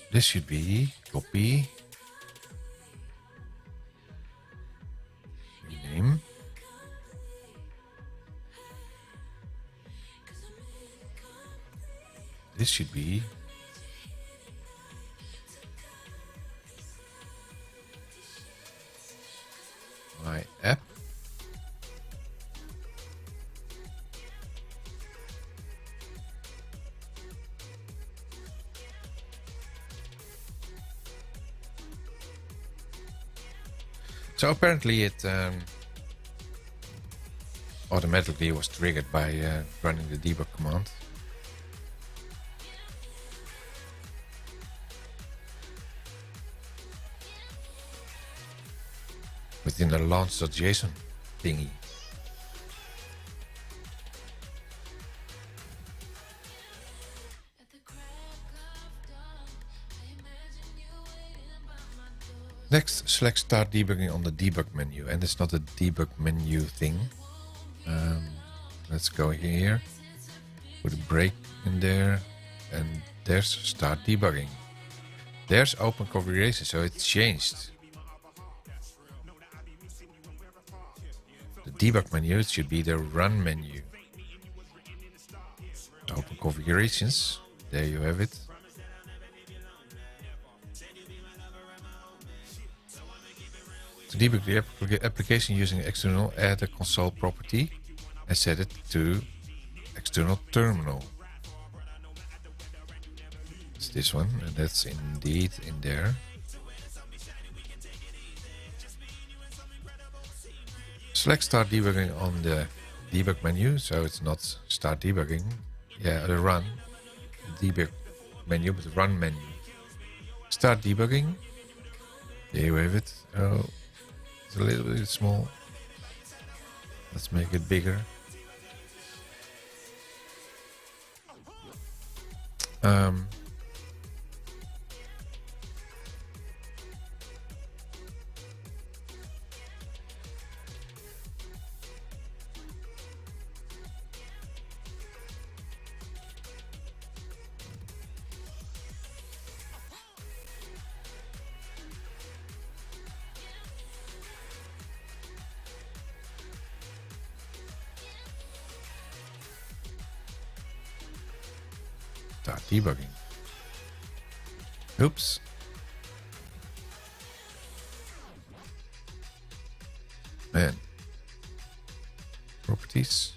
This should be copy. Rename. This should be my app. So apparently it automatically was triggered by running the debug command. Within the launch.json thingy. Next, select Start Debugging on the debug menu, and it's not a debug menu thing. Let's go here, put a break in there, and there's Start Debugging. There's Open Configuration, so it's changed. The debug menu, it should be the Run menu. Open Configurations, there you have it. To debug the application using external, add a console property and set it to external terminal. It's this one, and that's indeed in there. Select Start Debugging on the debug menu, so it's not Start Debugging. Yeah, the Run debug menu, but the Run menu. Start Debugging. There you have it. Oh, it's a little bit small. Let's make it bigger. Start debugging. Oops. Man. Properties.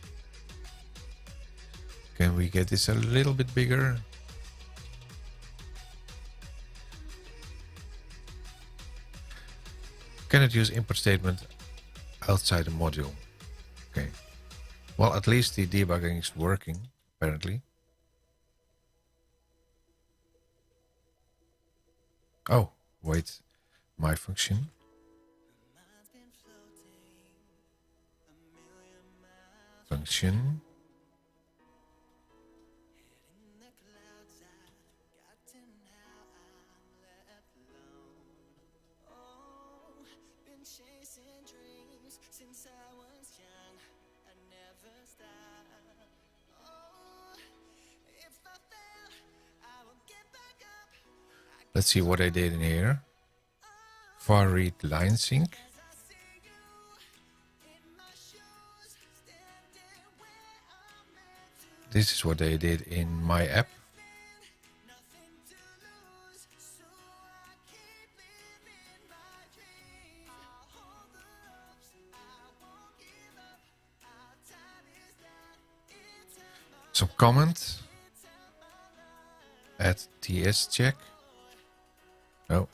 Can we get this a little bit bigger? Cannot use import statement outside the module. Okay. Well, at least the debugging is working, apparently. Oh, wait. My function. Function. Let's see what I did in here. Var read line sync. This is what I did in my app. Some comment. Add TS check. No.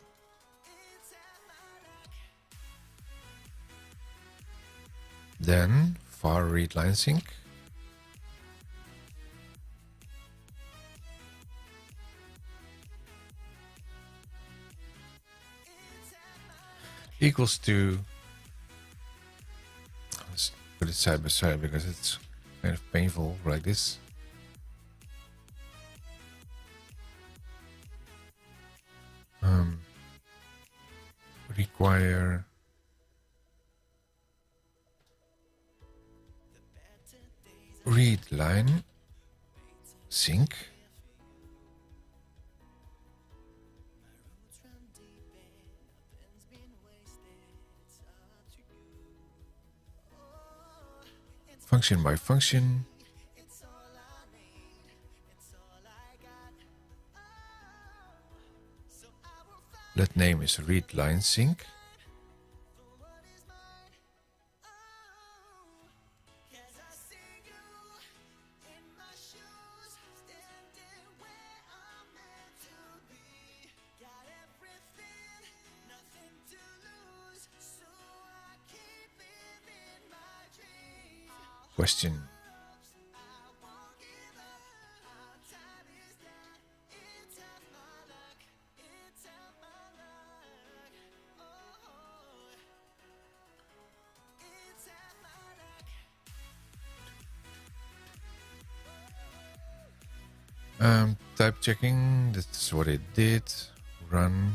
Then var read line sync. Equals to, let's put it side by side because it's kind of painful like this. Require read line sync. Function by function. Let name is read line sync. question. Type checking, that's what it did. Run.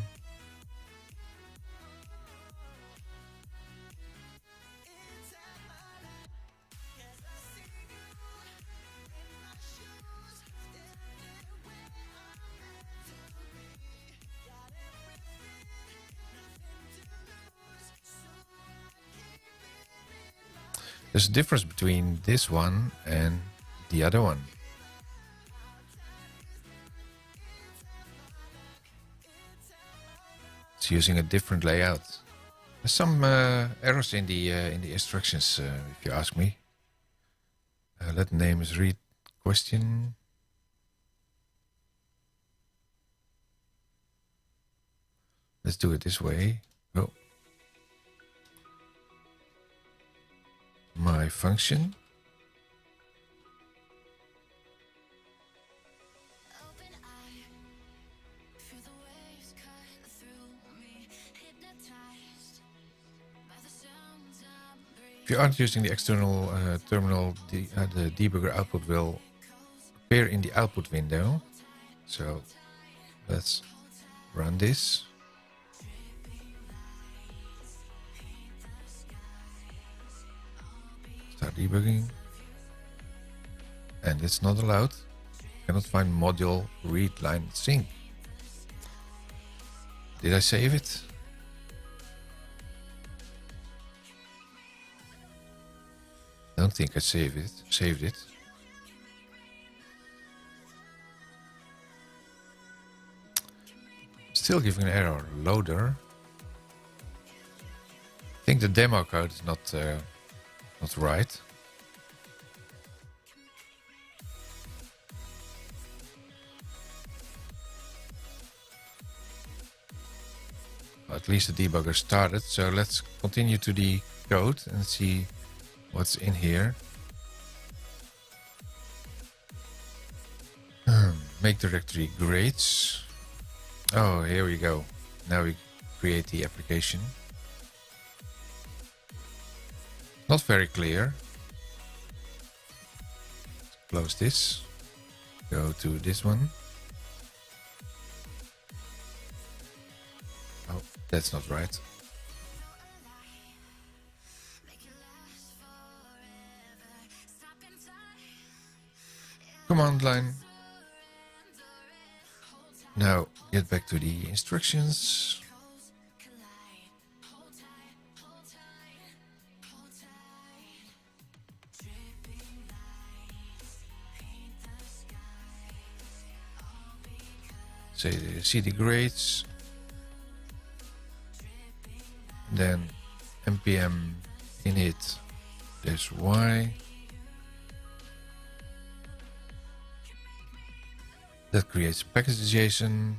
There's a difference between this one and the other one. It's using a different layout. There's some errors in the instructions, if you ask me. Let name is read question. Let's do it this way. Oh. My function. If you aren't using the external terminal, the debugger output will appear in the output window. So let's run this. Start debugging. And it's not allowed. Cannot find module read line sync. Did I save it? I don't think I saved it. Still giving an error. Loader. I think the demo code is not right. Well, at least the debugger started. So let's continue to the code and see what's in here. Make directory grades. Oh, here we go. Now we create the application. Not very clear. Close this. Go to this one. Oh, that's not right. Command line. Now get back to the instructions. Say see the grades. Then npm init -y. That creates a package.json.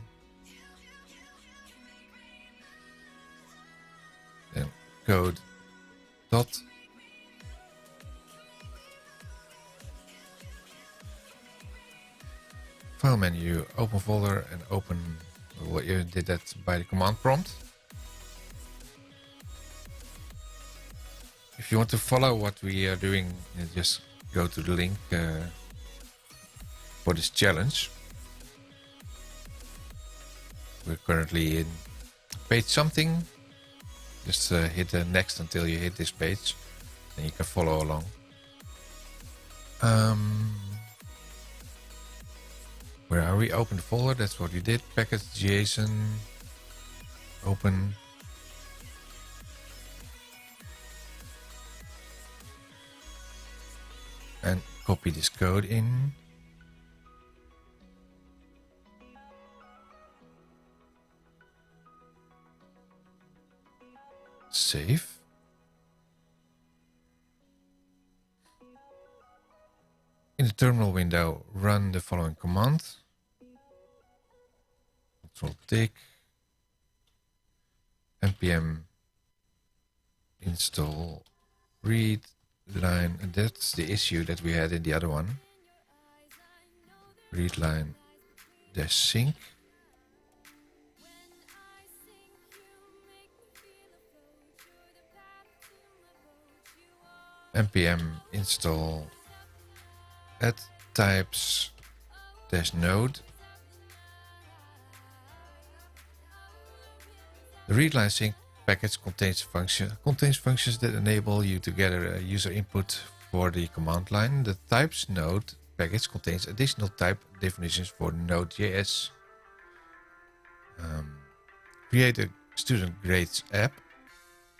Then code dot. File menu, open folder and open. Well, you did that by the command prompt. If you want to follow what we are doing, just go to the link for this challenge. We're currently in page something. Just hit the next until you hit this page, and you can follow along. Where are we? Open the folder. That's what we did. Package.json. Open. And copy this code in. Save. In the terminal window, run the following command. Control-tick. npm install read line, and that's the issue that we had in the other one. Read line dash sync. npm install add types dash node. The readline sync package contains functions that enable you to gather user input for the command line. The types node package contains additional type definitions for Node.js. Create a student grades app.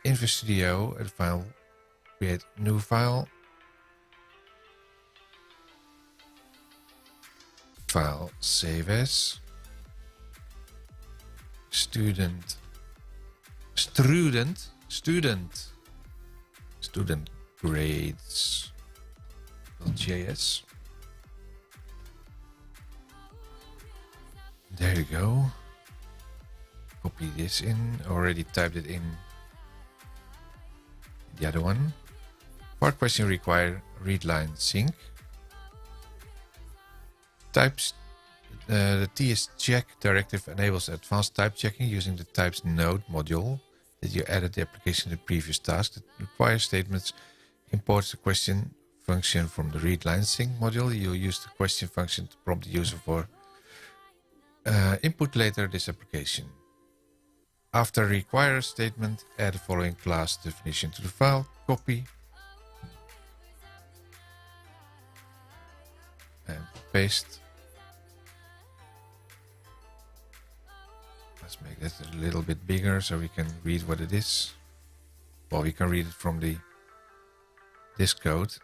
In Studio, a file, create new file. File save as student grades.js. There you go. Copy this in. Already typed it in the other one. For question require readline sync. Types. The TS-check directive enables advanced type checking using the types node module that you added the application to the previous task. That requires statements imports the question function from the readline sync module. You'll use the question function to prompt the user for input later this application. After require statement, add the following class definition to the file, copy, and paste. Let's make that a little bit bigger so we can read what it is. Well, we can read it from this code.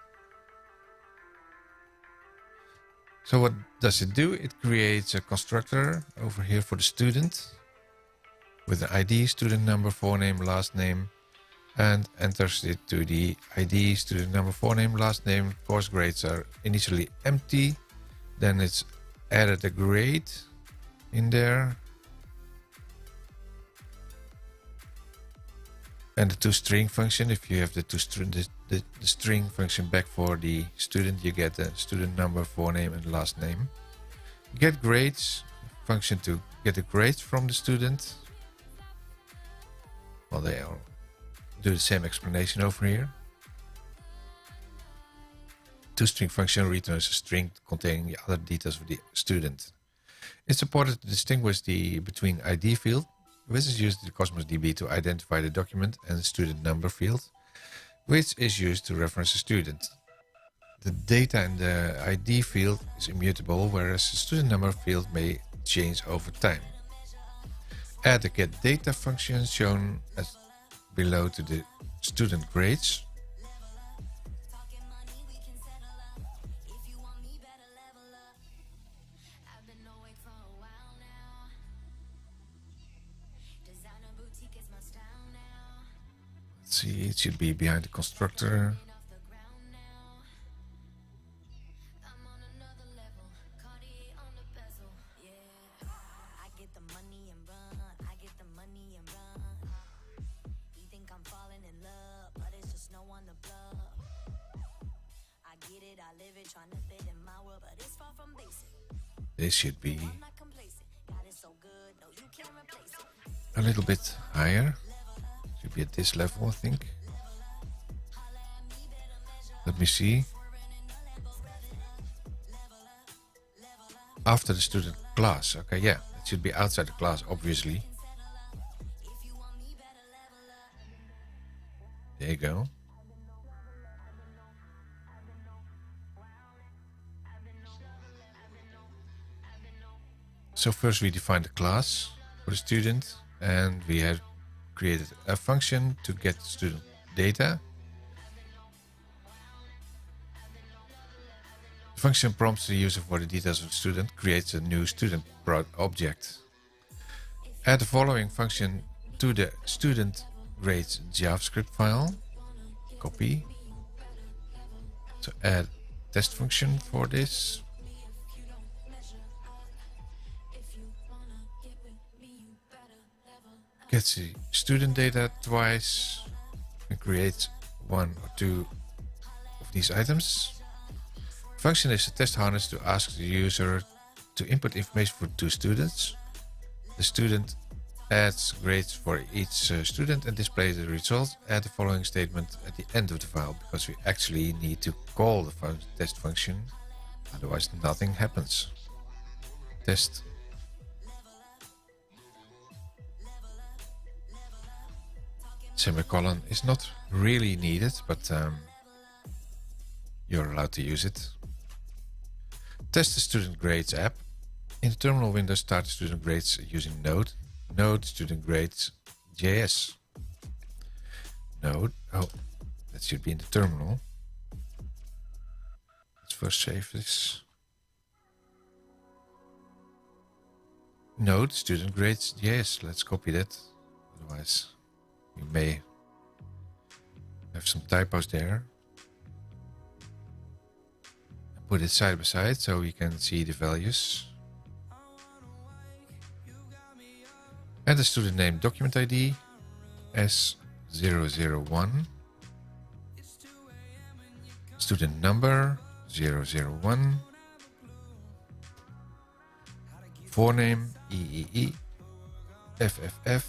So what does it do? It creates a constructor over here for the student with the ID, student number, forename, last name, and enters it to the ID, student number, forename, last name. Course grades are initially empty. Then it's added a grade in there. And the toString function, if you have the string function back for the student, you get the student number, forename, and last name. Get grades function to get the grades from the student. Well, they all do the same explanation over here. ToString function returns a string containing the other details of the student. It's supported to distinguish between ID field, which is used in the Cosmos DB to identify the document, and the student number field, which is used to reference a student. The data in the ID field is immutable, whereas the student number field may change over time. Add the getData function shown as below to the student grades. Let's see, it should be behind the constructor. This should be a little bit higher. Should be at this level, I think. Let me see. After the student class. Okay, yeah, it should be outside the class, obviously. There you go. So first we define the class for the student, and we have created a function to get student data. The function prompts the user for the details of the student, creates a new student object. Add the following function to the student grades JavaScript file. Copy. So add test function for this. Gets the student data twice and creates one or two of these items. Function is a test harness to ask the user to input information for 2 students. The student adds grades for each student and displays the results. Add the following statement at the end of the file, because we actually need to call the test function, otherwise nothing happens. Test. Semicolon is not really needed, but you're allowed to use it. Test the student grades app. In the terminal window, start the student grades using Node. Node student grades JS. Node. Oh, that should be in the terminal. Let's first save this. Node student grades JS. Let's copy that. Otherwise, we may have some typos there. Put it side by side so we can see the values. And the student name document ID S001. Student number 001. Forename EEE FFF.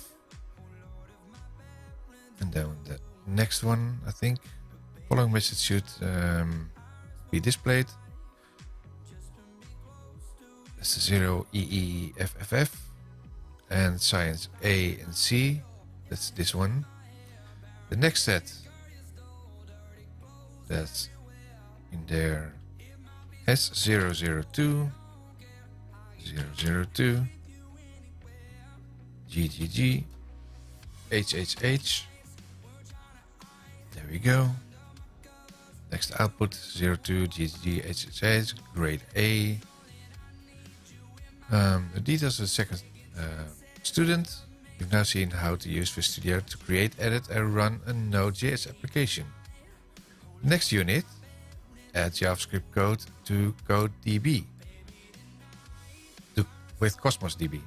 And then the next one, I think. Following message should be displayed. That's the 0 EEFFF. And science A and C. That's this one. The next set that's in there S002 002 GGG HHH. There we go. Next output 02 GGG HHH grade A. The details of the second student. You've now seen how to use Visual Studio to create, edit and run a Node.js application. Next unit, add JavaScript code to CodeDB with Cosmos DB.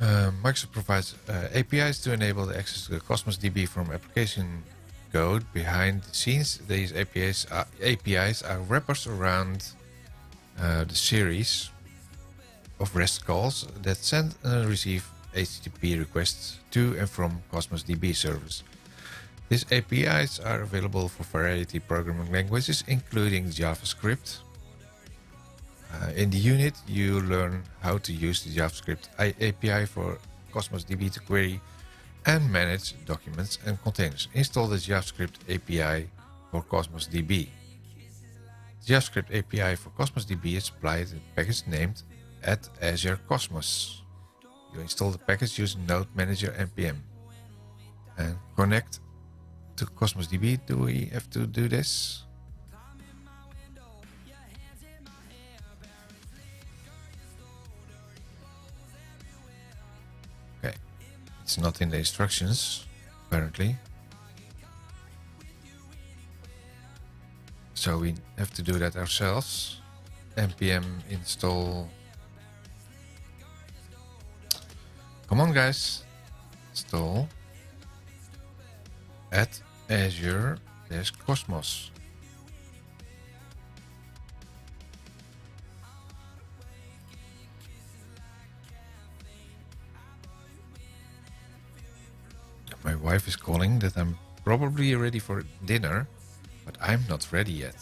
Microsoft provides APIs to enable the access to the Cosmos DB from application code behind the scenes. These APIs are wrappers around the series of REST calls that send and receive HTTP requests to and from Cosmos DB servers. These APIs are available for variety programming languages, including JavaScript. In the unit, you learn how to use the JavaScript API for Cosmos DB to query and manage documents and containers. Install the JavaScript API for Cosmos DB. The JavaScript API for Cosmos DB is applied in a package named at Azure Cosmos. You install the package using Node Manager npm and connect to Cosmos DB. Do we have to do this? Okay, it's not in the instructions apparently, so we have to do that ourselves. Npm install. Come on, guys. Install at Azure-Cosmos. My wife is calling that I'm probably ready for dinner, but I'm not ready yet.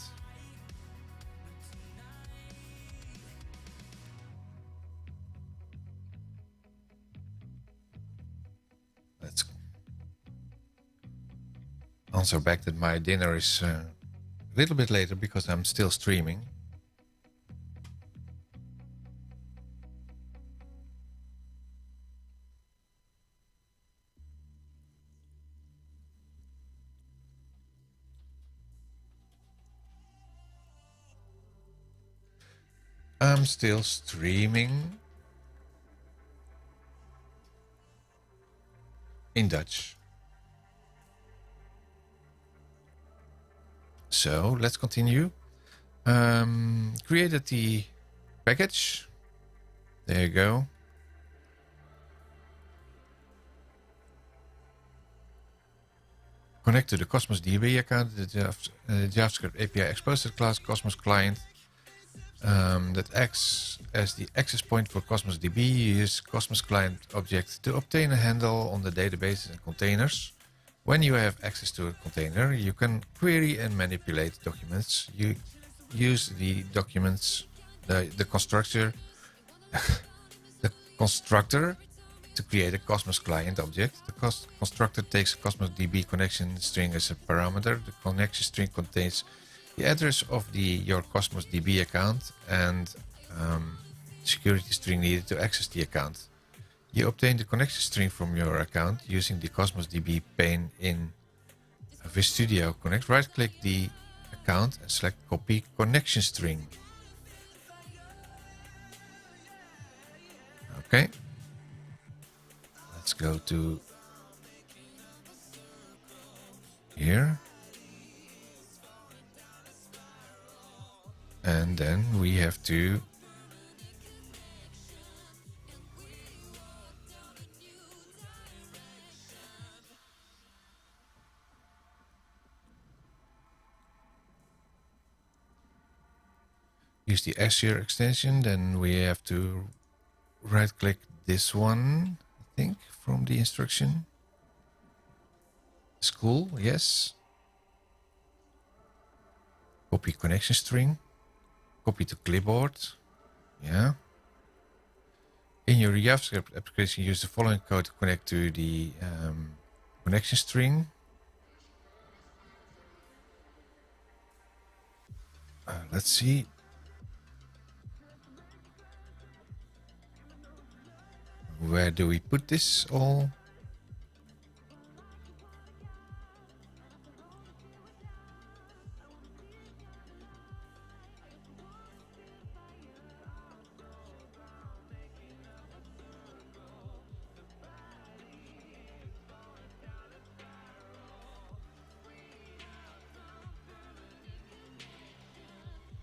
Let's answer back that my dinner is a little bit later because I'm still streaming. I'm still streaming in Dutch. So let's continue. Created the package. There you go. connect to the Cosmos DB account. The JavaScript API exposes the class Cosmos client that acts as the access point for Cosmos DB. You use Cosmos client object to obtain a handle on the databases and containers. When you have access to a container, you can query and manipulate documents. You use the documents, the constructor, the constructor to create a Cosmos client object. The constructor takes a Cosmos DB connection string as a parameter. The connection string contains the address of your Cosmos DB account and security string needed to access the account. You obtain the connection string from your account using the Cosmos DB pane in Visual Studio Connect. Right-click the account and select Copy Connection String. Okay. Let's go to here. And then we have to use the Azure extension. Then we have to right click this one, I think, from the instruction. School, yes. Copy connection string. Copy to clipboard. Yeah. In your JavaScript application, use the following code to connect to the connection string. Let's see. Where do we put this all?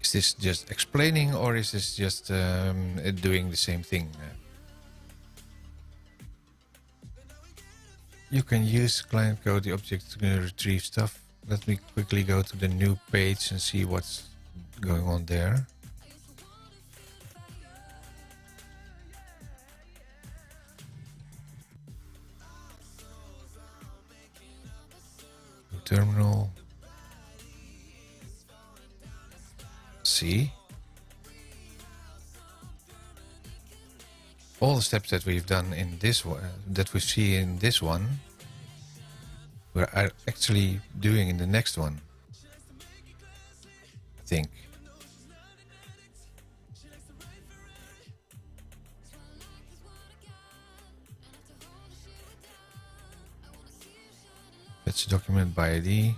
Is this just explaining, or is this just doing the same thing? You can use client code, the object to retrieve stuff. Let me quickly go to the new page and see what's going on there. New terminal. See? All the steps that we've done in this one, that we see in this one, we're actually doing in the next one, I think. That's document by ID.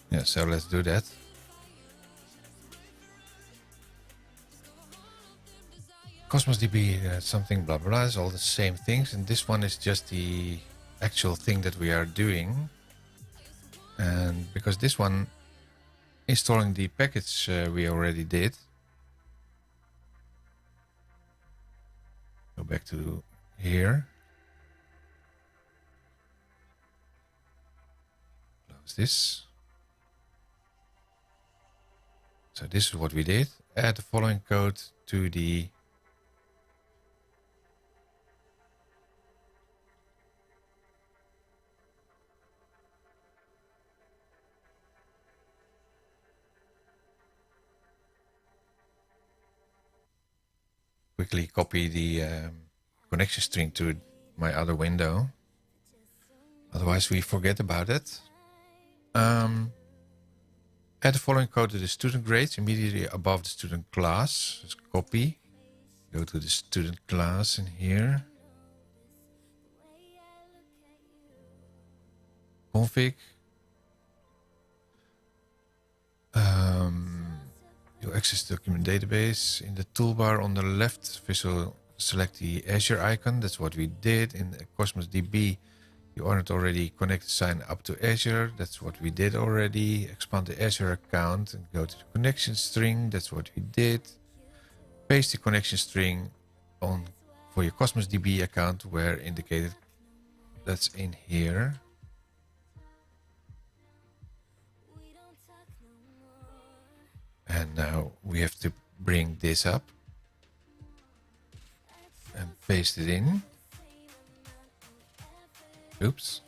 Yeah, so let's do that. Cosmos DB, something blah blah, is all the same things, and this one is just the actual thing that we are doing. And because this one, installing the package we already did. Go back to here. Close this. So this is what we did. Add the following code to the quickly copy the connection string to my other window. Otherwise we forget about it. Add the following code to the student grades immediately above the student class. Just copy. Go to the student class in here. Config. You access the document database. In the toolbar on the left, visual, select the Azure icon. That's what we did. In Cosmos DB, you aren't already connected, sign up to Azure. That's what we did already. Expand the Azure account and go to the connection string. That's what we did. Paste the connection string on for your Cosmos DB account where indicated that's in here. And now we have to bring this up and paste it in. Oops.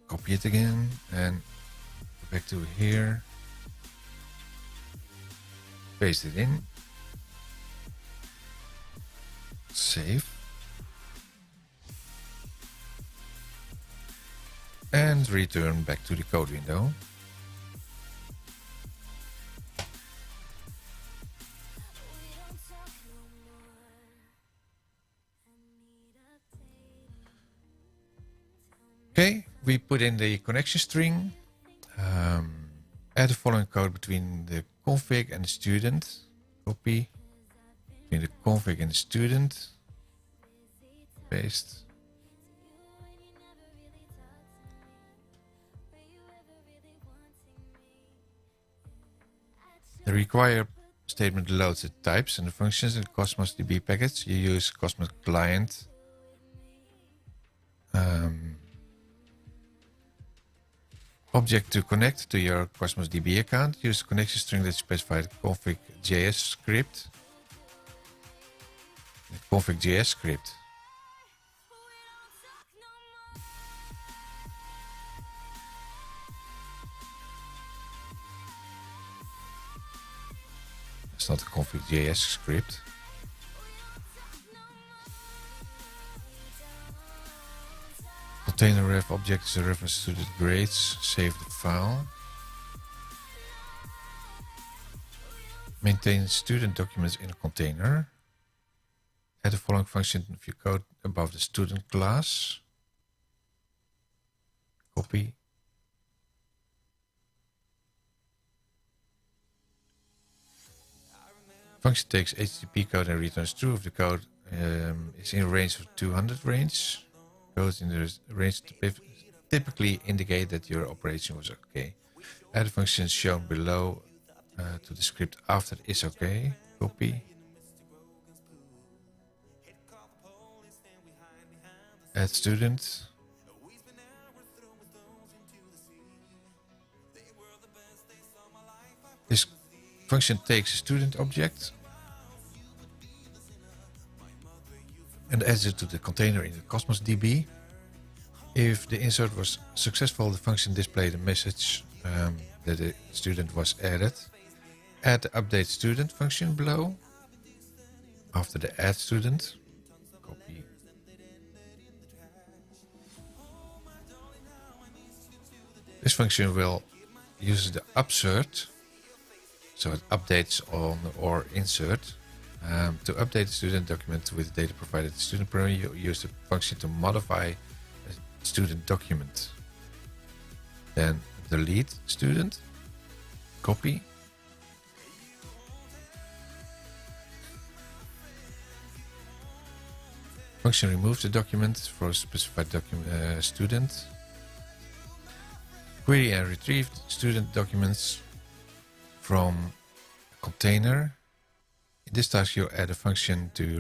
Copy it again and go back to here. Paste it in. Save. And return back to the code window. Okay, we put in the connection string. Add the following code between the config and the student. Copy. Between the config and the student. Paste. The require statement loads the types and the functions in the Cosmos DB package. You use Cosmos client. Object to connect to your Cosmos DB account. Use the connection string that specifies config.js script. The config.js script. It's not a config.js script. Container ref object is a reference to the grades. Save the file. Maintain student documents in a container. Add the following function of your code above the student class. Copy. Function takes HTTP code and returns true if the code is in range of 200 range. Codes in the range typically indicate that your operation was okay. Add the function shown below to the script after is okay. Copy. Add student. This function takes a student object and adds it to the container in the Cosmos DB. If the insert was successful, the function displayed a message that the student was added. Add the update student function below. After the add student, copy. This function will use the upsert, so it updates on or insert. To update the student document with the data provided the student program, you use the function to modify a student document. Then delete student, copy. Function removes the document for a specified student. Query and retrieve student documents from a container. In this task, you add a function to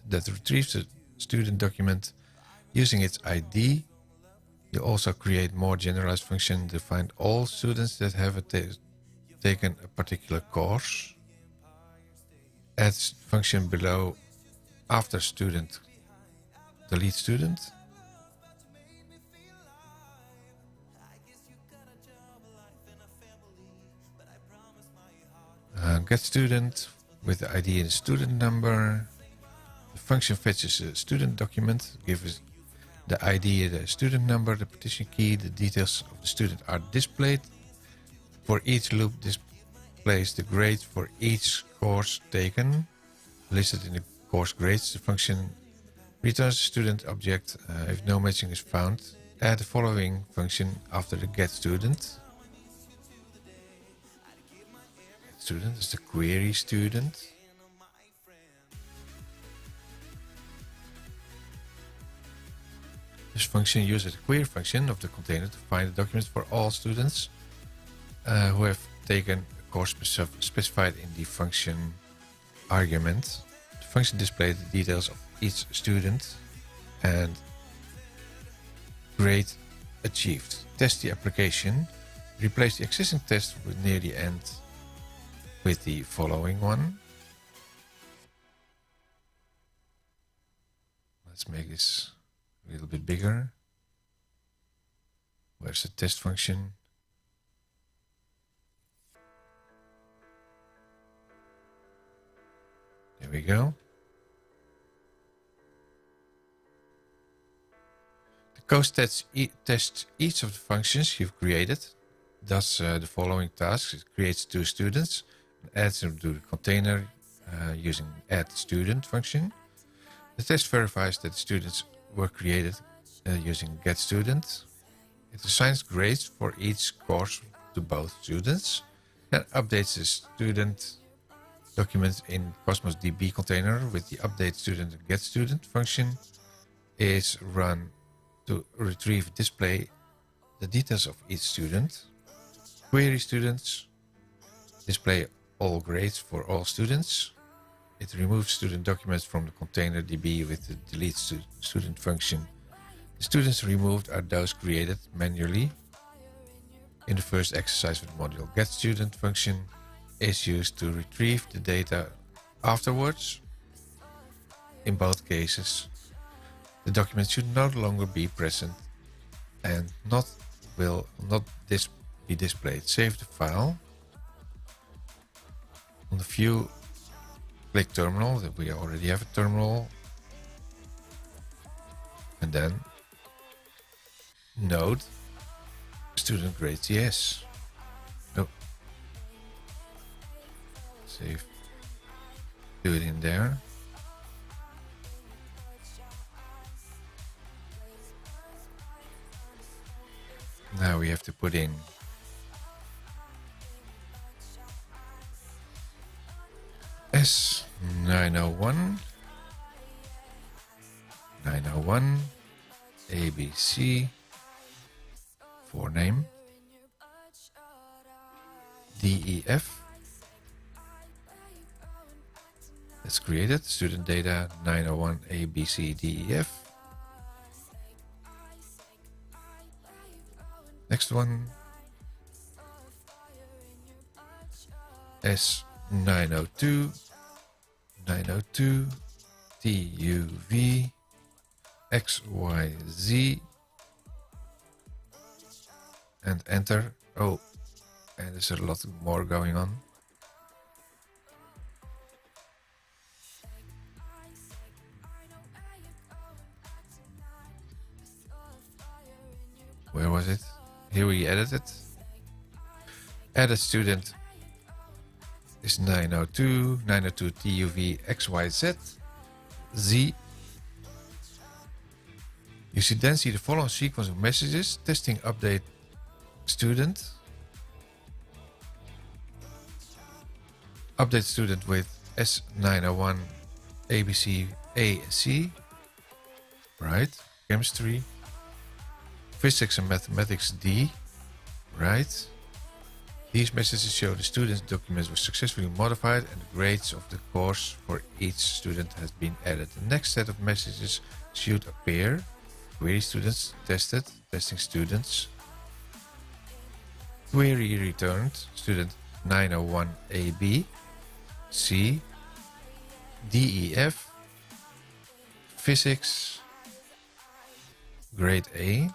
that retrieves the student document using its ID. You also create more generalized function to find all students that have taken a particular course. Add function below after student. Delete student. Get student with the ID and student number. The function fetches a student document, gives the ID, the student number, the partition key. The details of the student are displayed. For each loop, displays the grade for each course taken, listed in the course grades. The function returns the student object. If no matching is found, add the following function after the get student. Student is the query student. This function uses the query function of the container to find the documents for all students who have taken a course specified in the function argument. The function displays the details of each student and grade achieved. Test the application. Replace the existing test with near the end with the following one. Let's make this a little bit bigger. Where's the test function? There we go. The code tests each of the functions you've created. Does the following tasks. It creates two students and adds them to the container using add student function. The test verifies that the students were created using get student. It assigns grades for each course to both students and updates the student document in Cosmos DB container with the update student and get student function is run to retrieve and display the details of each student. Query students display all grades for all students. It removes student documents from the container DB with the delete student function. The students removed are those created manually. In the first exercise of the module, get student function is used to retrieve the data afterwards. In both cases, the document should no longer be present and will not be displayed. Save the file. On the view, click terminal. That we already have a terminal, and then Node student grade.js. No. Save. Do it in there. Now we have to put in S901 901 ABC for name DEF. That's created. Student data 901 ABC DEF. Next one S902 902 TUV XYZ and enter. Oh, and there's a lot more going on. Where was it? Here we edit it. Added student is 902 902 TUV XYZ Z. You should then see the following sequence of messages. Testing update student. Update student with S901 ABC AC. Right. Chemistry. Physics and mathematics D. Right. These messages show the student's documents were successfully modified and the grades of the course for each student has been added. The next set of messages should appear. Query students tested, testing students. Query returned, student 901AB, C, DEF, physics, grade A.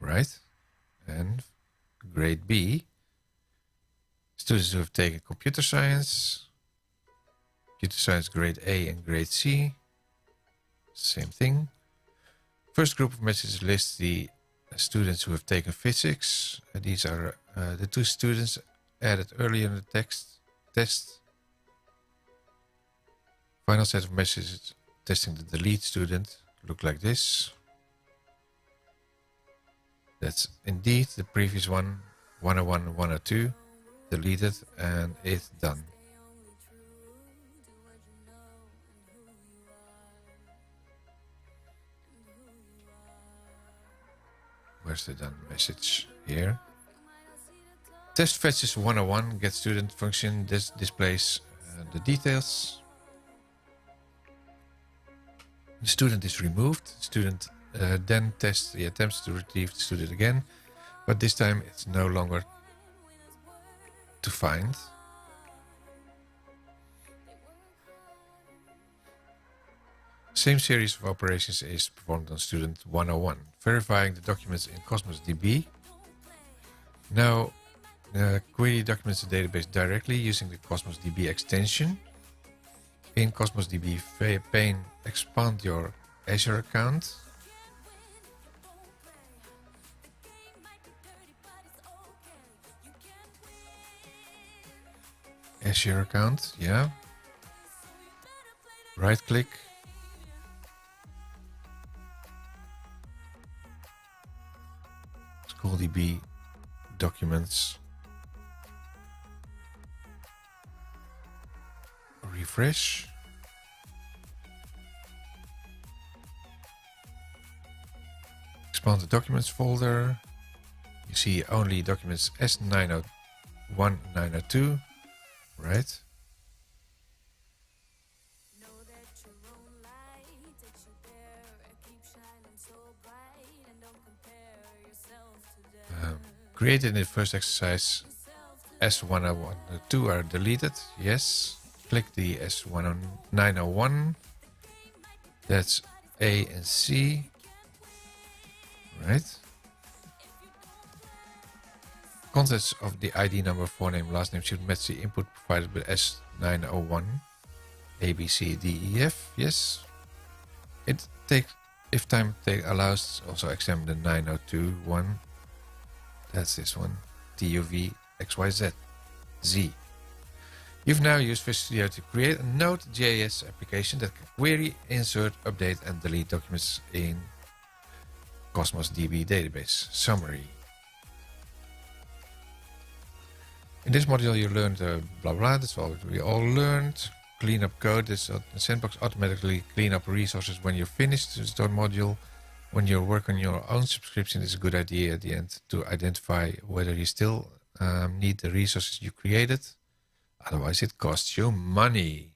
Right, and grade B, students who have taken computer science grade A and grade C, same thing. First group of messages lists the students who have taken physics. These are the two students added earlier in the test. Final set of messages testing the delete student look like this. That's indeed the previous one, 101 and 102, deleted, and it's done. Where's the done message? Here. Test fetches 101 get student function. This displays the details. The student is removed. Student then tests the attempts to retrieve the student again, but this time it's no longer to find. Same series of operations is performed on student 101, verifying the documents in Cosmos DB. Now, query documents the database directly using the Cosmos DB extension. In Cosmos DB pane, expand your Azure account. Azure account, yeah. Right click. School DB documents. Refresh. Expand the documents folder. You see only documents S901, 902, right? Created in the first exercise, S101 and 2 are deleted. Yes. Click the S901. That's A and C. Right. Contents of the ID number, forename, last name should match the input provided by S901. A, B, C, D, E, F. Yes. It takes, if time allows, also examine the 902 one. That's this one. TUV XYZ Z. You've now used Visual Studio to create a Node.js application that can query, insert, update, and delete documents in Cosmos DB database. Summary. In this module, you learned blah blah. That's what we all learned. Clean up code. This sandbox automatically clean up resources when you're finished. The store module. When you work on your own subscription, it's a good idea at the end to identify whether you still need the resources you created. Otherwise, it costs you money.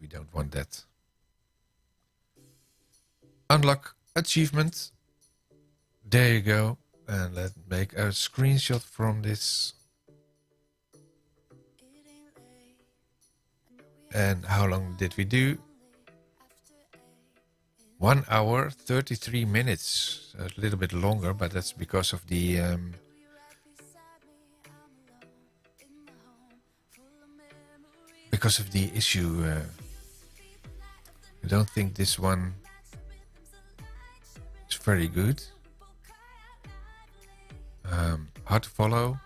We don't want that. Unlock achievement. There you go. And let's make a screenshot from this. And how long did we do? 1 hour, 33 minutes. A little bit longer, but that's because of the issue. I don't think this one is very good. Hard to follow.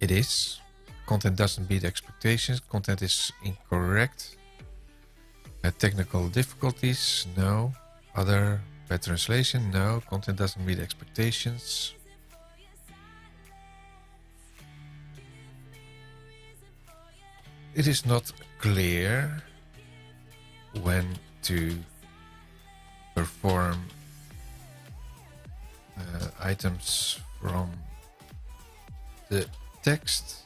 It is. Content doesn't meet expectations. Content is incorrect. Technical difficulties, no. Other bad translation, no. Content doesn't meet expectations. It is not clear when to perform items from the text,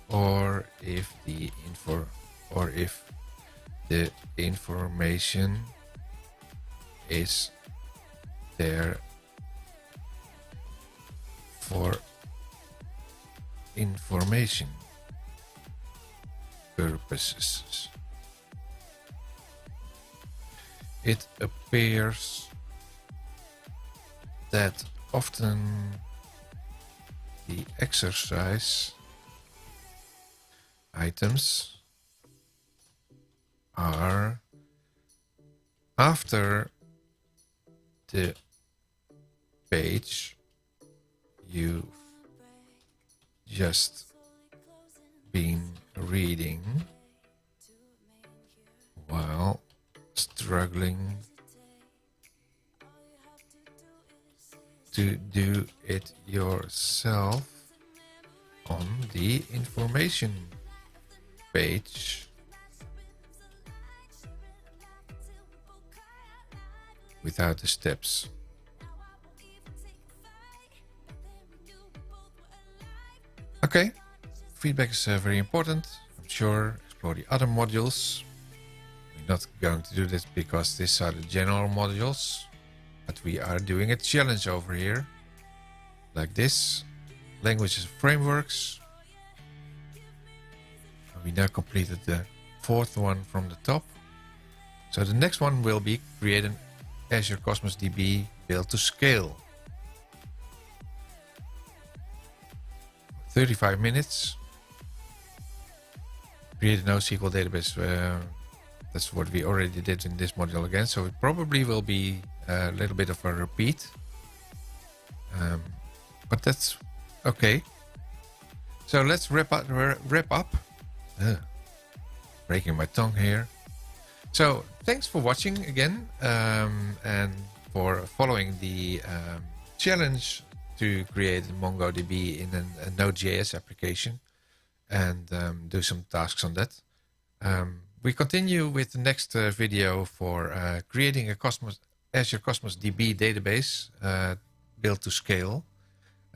or if the information is there for information purposes. It appears that often the exercise items are after the page you've just been reading while struggling to do it yourself on the information page without the steps. Okay, feedback is very important. I'm sure. Explore the other modules. We're not going to do this because these are the general modules, but we are doing a challenge over here, like this. Languages and frameworks. We now completed the fourth one from the top. So the next one will be create an Azure Cosmos DB build to scale. 35 minutes. Create a NoSQL database. That's what we already did in this module again. So it probably will be a little bit of a repeat. But that's okay. So let's wrap up. Breaking my tongue here. So thanks for watching again, and for following the challenge to create a MongoDB in a Node.js application, and do some tasks on that. We continue with the next video for creating a Azure Cosmos DB database built to scale.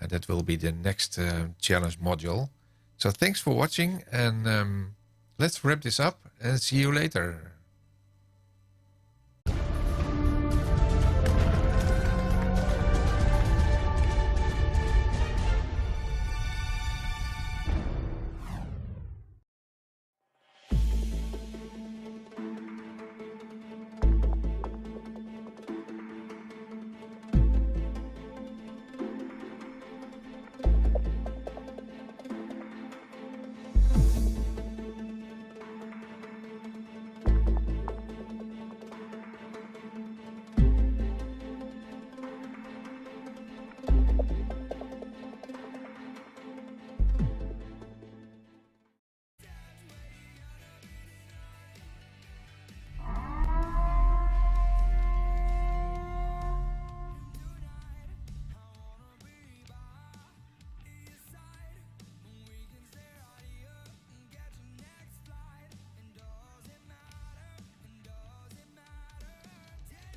That will be the next challenge module. So thanks for watching, and let's wrap this up and see you later.